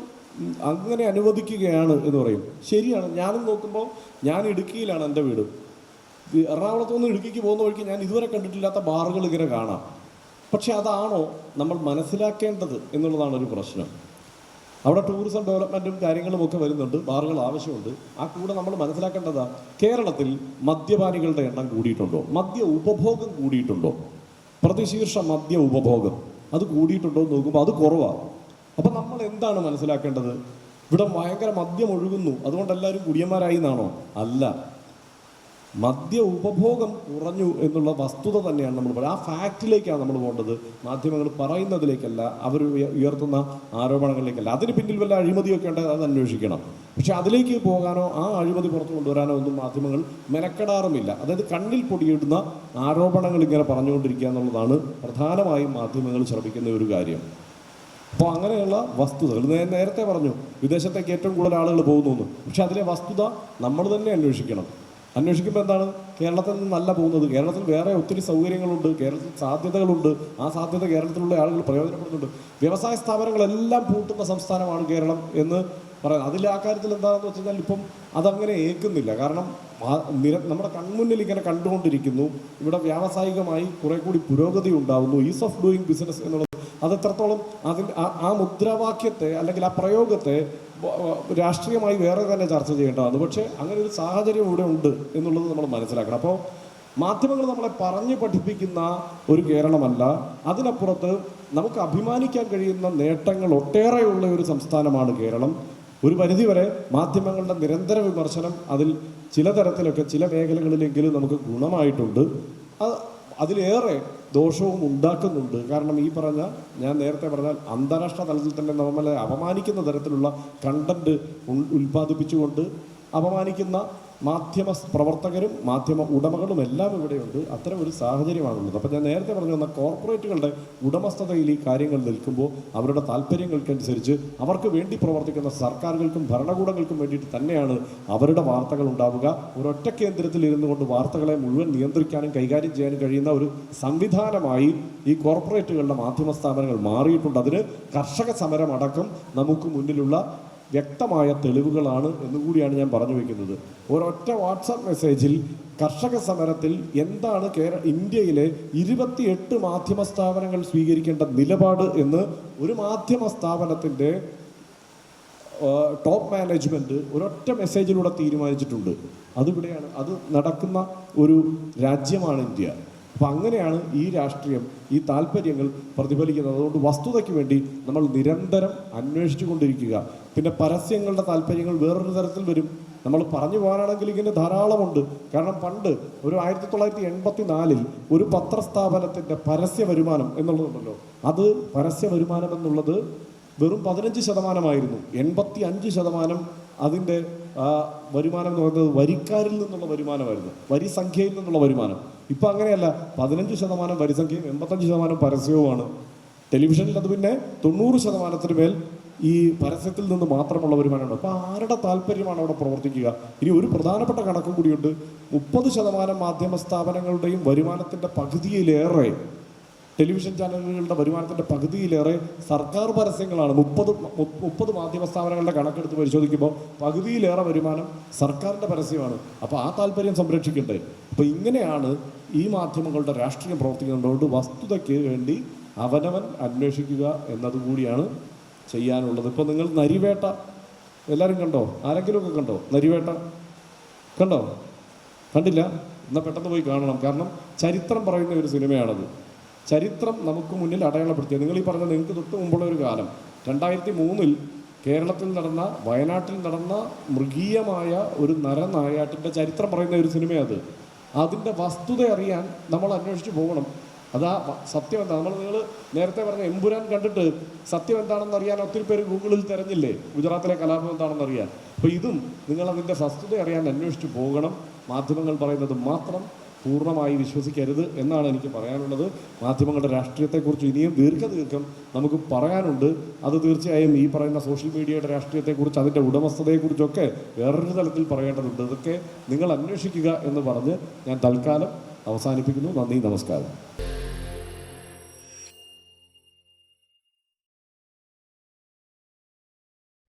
അങ്ങനെ അനുവദിക്കുകയാണ് എന്ന് പറയും. ശരിയാണ്. ഞാനും നോക്കുമ്പോൾ ഞാൻ ഇടുക്കിയിലാണ് എൻ്റെ വീട്. എറണാകുളത്തു നിന്ന് ഇടുക്കിക്ക് പോകുന്ന വഴിക്ക് ഞാൻ ഇതുവരെ കണ്ടിട്ടില്ലാത്ത ബാറുകൾ ഇങ്ങനെ കാണാം. പക്ഷെ അതാണോ നമ്മൾ മനസ്സിലാക്കേണ്ടത് എന്നുള്ളതാണ് ഒരു പ്രശ്നം. അവിടെ ടൂറിസം ഡെവലപ്മെൻറ്റും കാര്യങ്ങളും ഒക്കെ വരുന്നുണ്ട്, ബാറുകൾ ആവശ്യമുണ്ട്. ആ കൂടെ നമ്മൾ മനസ്സിലാക്കേണ്ടതാണ് കേരളത്തിൽ മദ്യപാനികളുടെ എണ്ണം കൂടിയിട്ടുണ്ടോ, മദ്യ ഉപഭോഗം കൂടിയിട്ടുണ്ടോ, പ്രതിശീർഷ മദ്യ ഉപഭോഗം അത് കൂടിയിട്ടുണ്ടോ എന്ന് നോക്കുമ്പോൾ അത് കുറവാണ്. അപ്പം നമ്മൾ എന്താണ് മനസ്സിലാക്കേണ്ടത്? ഇവിടെ ഭയങ്കര മദ്യം ഒഴുകുന്നു അതുകൊണ്ട് എല്ലാവരും കുടിയന്മാരായി എന്നാണോ? അല്ല, മദ്യ ഉപഭോഗം കുറഞ്ഞു എന്നുള്ള വസ്തുത തന്നെയാണ് നമ്മൾ പറയുന്നത്. ആ ഫാക്റ്റിലേക്കാണ് നമ്മൾ പോകേണ്ടത്, മാധ്യമങ്ങൾ പറയുന്നതിലേക്കല്ല, അവർ ഉയർത്തുന്ന ആരോപണങ്ങളിലേക്കല്ല. അതിന് പിന്നിൽ വല്ല അഴിമതിയൊക്കെ ഉണ്ടെങ്കിൽ അത് അന്വേഷിക്കണം. പക്ഷെ അതിലേക്ക് പോകാനോ ആ അഴിമതി പുറത്തു കൊണ്ടുവരാനോ ഒന്നും മാധ്യമങ്ങൾ മെനക്കെടാറുമില്ല. അതായത് കണ്ണിൽ പൊടിയിടുന്ന ആരോപണങ്ങൾ ഇങ്ങനെ പറഞ്ഞുകൊണ്ടിരിക്കുക എന്നുള്ളതാണ് പ്രധാനമായും മാധ്യമങ്ങൾ ശ്രമിക്കുന്ന ഒരു കാര്യം. അപ്പോൾ അങ്ങനെയുള്ള വസ്തുതകൾ നേരത്തെ പറഞ്ഞു, വിദേശത്തേക്ക് ഏറ്റവും കൂടുതൽ ആളുകൾ പോകുന്നു. പക്ഷെ അതിലെ വസ്തുത നമ്മൾ തന്നെ അന്വേഷിക്കണം. അന്വേഷിക്കുമ്പോൾ എന്താണ് കേരളത്തിൽ നിന്നല്ല പോകുന്നത്. കേരളത്തിൽ വേറെ ഒത്തിരി സൗകര്യങ്ങളുണ്ട്, കേരളത്തിൽ സാധ്യതകളുണ്ട്. ആ സാധ്യത കേരളത്തിലുള്ള ആളുകൾ പ്രയോജനപ്പെടുന്നുണ്ട്. വ്യവസായ സ്ഥാപനങ്ങളെല്ലാം പൂട്ടുന്ന സംസ്ഥാനമാണ് കേരളം എന്ന് പറയാം. അതിൽ ആ കാര്യത്തിൽ എന്താണെന്ന് വെച്ച് കഴിഞ്ഞാൽ ഇപ്പം അതങ്ങനെ ഏൽക്കുന്നില്ല. കാരണം നമ്മുടെ കൺമുന്നിൽ ഇങ്ങനെ കണ്ടുകൊണ്ടിരിക്കുന്നു. ഇവിടെ വ്യാവസായികമായി കുറെ കൂടി പുരോഗതി ഉണ്ടാകുന്നു. ഈസ് ഓഫ് ഡൂയിങ് ബിസിനസ് എന്നുള്ളത് അത് എത്രത്തോളം ആ മുദ്രാവാക്യത്തെ അല്ലെങ്കിൽ ആ പ്രയോഗത്തെ രാഷ്ട്രീയമായി വേറെ തന്നെ ചർച്ച ചെയ്യേണ്ടതാണ്. പക്ഷേ അങ്ങനെ ഒരു സാഹചര്യം ഇവിടെ ഉണ്ട് എന്നുള്ളത് നമ്മൾ മനസ്സിലാക്കണം. അപ്പോൾ മാധ്യമങ്ങൾ നമ്മളെ പറഞ്ഞ് പഠിപ്പിക്കുന്ന ഒരു കേരളമല്ല, അതിനപ്പുറത്ത് നമുക്ക് അഭിമാനിക്കാൻ കഴിയുന്ന നേട്ടങ്ങൾ ഒട്ടേറെയുള്ള ഒരു സംസ്ഥാനമാണ് കേരളം. ഒരു പരിധിവരെ മാധ്യമങ്ങളുടെ നിരന്തര വിമർശനം അതിൽ ചില തരത്തിലൊക്കെ ചില മേഖലകളിലെങ്കിലും നമുക്ക് ഗുണമായിട്ടുണ്ട്. അതിലേറെ ദോഷവും ഉണ്ടാക്കുന്നുണ്ട്. കാരണം ഈ ഞാൻ നേരത്തെ പറഞ്ഞാൽ അന്താരാഷ്ട്ര തലത്തിൽ തന്നെ നമ്മളെ അപമാനിക്കുന്ന തരത്തിലുള്ള കണ്ടന്റ് ഉൽപ്പാദിപ്പിച്ചുകൊണ്ട് അപമാനിക്കുന്ന മാധ്യമ പ്രവർത്തകരും മാധ്യമ ഉടമകളും എല്ലാം ഇവിടെയുണ്ട്. അത്തരം ഒരു സാഹചര്യമാണുള്ളത്. അപ്പോൾ ഞാൻ നേരത്തെ പറഞ്ഞു വന്ന കോർപ്പറേറ്റുകളുടെ ഉടമസ്ഥതയിൽ ഈ കാര്യങ്ങൾ നിൽക്കുമ്പോൾ അവരുടെ താല്പര്യങ്ങൾക്കനുസരിച്ച് അവർക്ക് വേണ്ടി പ്രവർത്തിക്കുന്ന സർക്കാരുകൾക്കും ഭരണകൂടങ്ങൾക്കും വേണ്ടിയിട്ട് തന്നെയാണ് അവരുടെ വാർത്തകൾ ഉണ്ടാവുക. ഒരൊറ്റ കേന്ദ്രത്തിൽ ഇരുന്നു കൊണ്ട് വാർത്തകളെ മുഴുവൻ നിയന്ത്രിക്കാനും കൈകാര്യം ചെയ്യാനും കഴിയുന്ന ഒരു സംവിധാനമായി ഈ കോർപ്പറേറ്റുകളുടെ മാധ്യമ സ്ഥാപനങ്ങൾ മാറിയിട്ടുണ്ട്. അതിന് കർഷക സമരം അടക്കം നമുക്ക് മുന്നിലുള്ള വ്യക്തമായ തെളിവുകളാണ് എന്നുകൂടിയാണ് ഞാൻ പറഞ്ഞു വയ്ക്കുന്നത്. ഒരൊറ്റ വാട്സാപ്പ് മെസ്സേജിൽ കർഷക സമരത്തിൽ എന്താണ് ഇന്ത്യയിലെ 28 മാധ്യമ സ്ഥാപനങ്ങൾ സ്വീകരിക്കേണ്ട നിലപാട് എന്ന് ഒരു മാധ്യമ സ്ഥാപനത്തിൻ്റെ ടോപ്പ് മാനേജ്മെൻറ്റ് ഒരൊറ്റ മെസ്സേജിലൂടെ തീരുമാനിച്ചിട്ടുണ്ട്. അതിവിടെയാണ്, അത് നടക്കുന്ന ഒരു രാജ്യമാണ് ഇന്ത്യ. അപ്പം അങ്ങനെയാണ് ഈ രാഷ്ട്രീയം, ഈ താല്പര്യങ്ങൾ പ്രതിഫലിക്കുന്നത്. അതുകൊണ്ട് വസ്തുതയ്ക്ക് വേണ്ടി നമ്മൾ നിരന്തരം അന്വേഷിച്ചു കൊണ്ടിരിക്കുക. പിന്നെ പരസ്യങ്ങളുടെ താല്പര്യങ്ങൾ വേറൊരു തരത്തിൽ വരും. നമ്മൾ പറഞ്ഞു പോകാനാണെങ്കിൽ ഇങ്ങനെ ധാരാളമുണ്ട്. കാരണം പണ്ട് ഒരു 1984 ഒരു പത്രസ്ഥാപനത്തിൻ്റെ പരസ്യ വരുമാനം എന്നുള്ളതുണ്ടല്ലോ, അത് പരസ്യ വരുമാനം എന്നുള്ളത് വെറും 15%. 85% അതിൻ്റെ വരുമാനം എന്ന് പറയുന്നത് വരിക്കാരിൽ നിന്നുള്ള വരുമാനമായിരുന്നു, വരിസംഖ്യയിൽ നിന്നുള്ള വരുമാനം. ഇപ്പം അങ്ങനെയല്ല, 15% വരിസംഖ്യയും 85% പരസ്യവുമാണ്. ടെലിവിഷനിൽ അത് പിന്നെ 90% മേൽ ഈ പരസ്യത്തിൽ നിന്ന് മാത്രമുള്ള വരുമാനമുണ്ട്. അപ്പോൾ ആരുടെ താല്പര്യമാണ് അവിടെ പ്രവർത്തിക്കുക? ഇനി ഒരു പ്രധാനപ്പെട്ട കണക്കും കൂടിയുണ്ട്. 30% മാധ്യമ സ്ഥാപനങ്ങളുടെയും വരുമാനത്തിൻ്റെ പകുതിയിലേറെ, ടെലിവിഷൻ ചാനലുകളുടെ വരുമാനത്തിൻ്റെ പകുതിയിലേറെ സർക്കാർ പരസ്യങ്ങളാണ്. 30 മാധ്യമ സ്ഥാപനങ്ങളുടെ കണക്കെടുത്ത് പരിശോധിക്കുമ്പോൾ പകുതിയിലേറെ വരുമാനം സർക്കാരിൻ്റെ പരസ്യമാണ്. അപ്പോൾ ആ താല്പര്യം സംരക്ഷിക്കണ്ടേ? അപ്പോൾ ഇങ്ങനെയാണ് ഈ മാധ്യമങ്ങളുടെ രാഷ്ട്രീയം പ്രവർത്തിക്കുന്നതുകൊണ്ട് വസ്തുതയ്ക്ക് വേണ്ടി അവനവൻ അന്വേഷിക്കുക എന്നതുകൂടിയാണ് ചെയ്യാനുള്ളത്. ഇപ്പോൾ നിങ്ങൾ നരിവേട്ട എല്ലാവരും കണ്ടോ? ആരെങ്കിലുമൊക്കെ കണ്ടോ നരിവേട്ട? കണ്ടോ? കണ്ടില്ല? എന്നാൽ പെട്ടെന്ന് പോയി കാണണം. കാരണം ചരിത്രം പറയുന്ന ഒരു സിനിമയാണത്. ചരിത്രം നമുക്ക് മുന്നിൽ അടയാളപ്പെടുത്തിയ, നിങ്ങൾ ഈ പറഞ്ഞ നിങ്ങൾക്ക് തൊട്ട് മുമ്പുള്ള ഒരു കാലം 2003 കേരളത്തിൽ നടന്ന, വയനാട്ടിൽ നടന്ന മൃഗീയമായ ഒരു നരനായാട്ടിൻ്റെ ചരിത്രം പറയുന്ന ഒരു സിനിമയത്. അതിൻ്റെ വസ്തുത അറിയാൻ നമ്മൾ അന്വേഷിച്ച് പോകണം. അതാ സത്യം എന്താ. നിങ്ങൾ നേരത്തെ പറഞ്ഞ എമ്പുരാൻ കണ്ടിട്ട് സത്യം എന്താണെന്ന് അറിയാൻ ഒത്തിരി പേര് ഗൂഗിളിൽ തിരഞ്ഞില്ലേ, ഗുജറാത്തിലെ കലാപം എന്താണെന്ന് അറിയാൻ. അപ്പോൾ ഇതും നിങ്ങൾ അതിൻ്റെ വസ്തുത അറിയാൻ അന്വേഷിച്ച് പോകണം. മാധ്യമങ്ങൾ പറയുന്നത് മാത്രം പൂർണ്ണമായി വിശ്വസിക്കരുത് എന്നാണ് എനിക്ക് പറയാനുള്ളത്. മാധ്യമങ്ങളുടെ രാഷ്ട്രീയത്തെക്കുറിച്ച് ഇനിയും ദീർഘം നമുക്ക് പറയാനുണ്ട്. അത് തീർച്ചയായും ഈ പറയുന്ന സോഷ്യൽ മീഡിയയുടെ രാഷ്ട്രീയത്തെക്കുറിച്ച്, അതിൻ്റെ ഉടമസ്ഥതയെക്കുറിച്ചൊക്കെ വേറൊരു തലത്തിൽ പറയേണ്ടതുണ്ട്. ഇതൊക്കെ നിങ്ങൾ അന്വേഷിക്കുക എന്ന് പറഞ്ഞ് ഞാൻ തൽക്കാലം അവസാനിപ്പിക്കുന്നു. നന്ദി, നമസ്കാരം.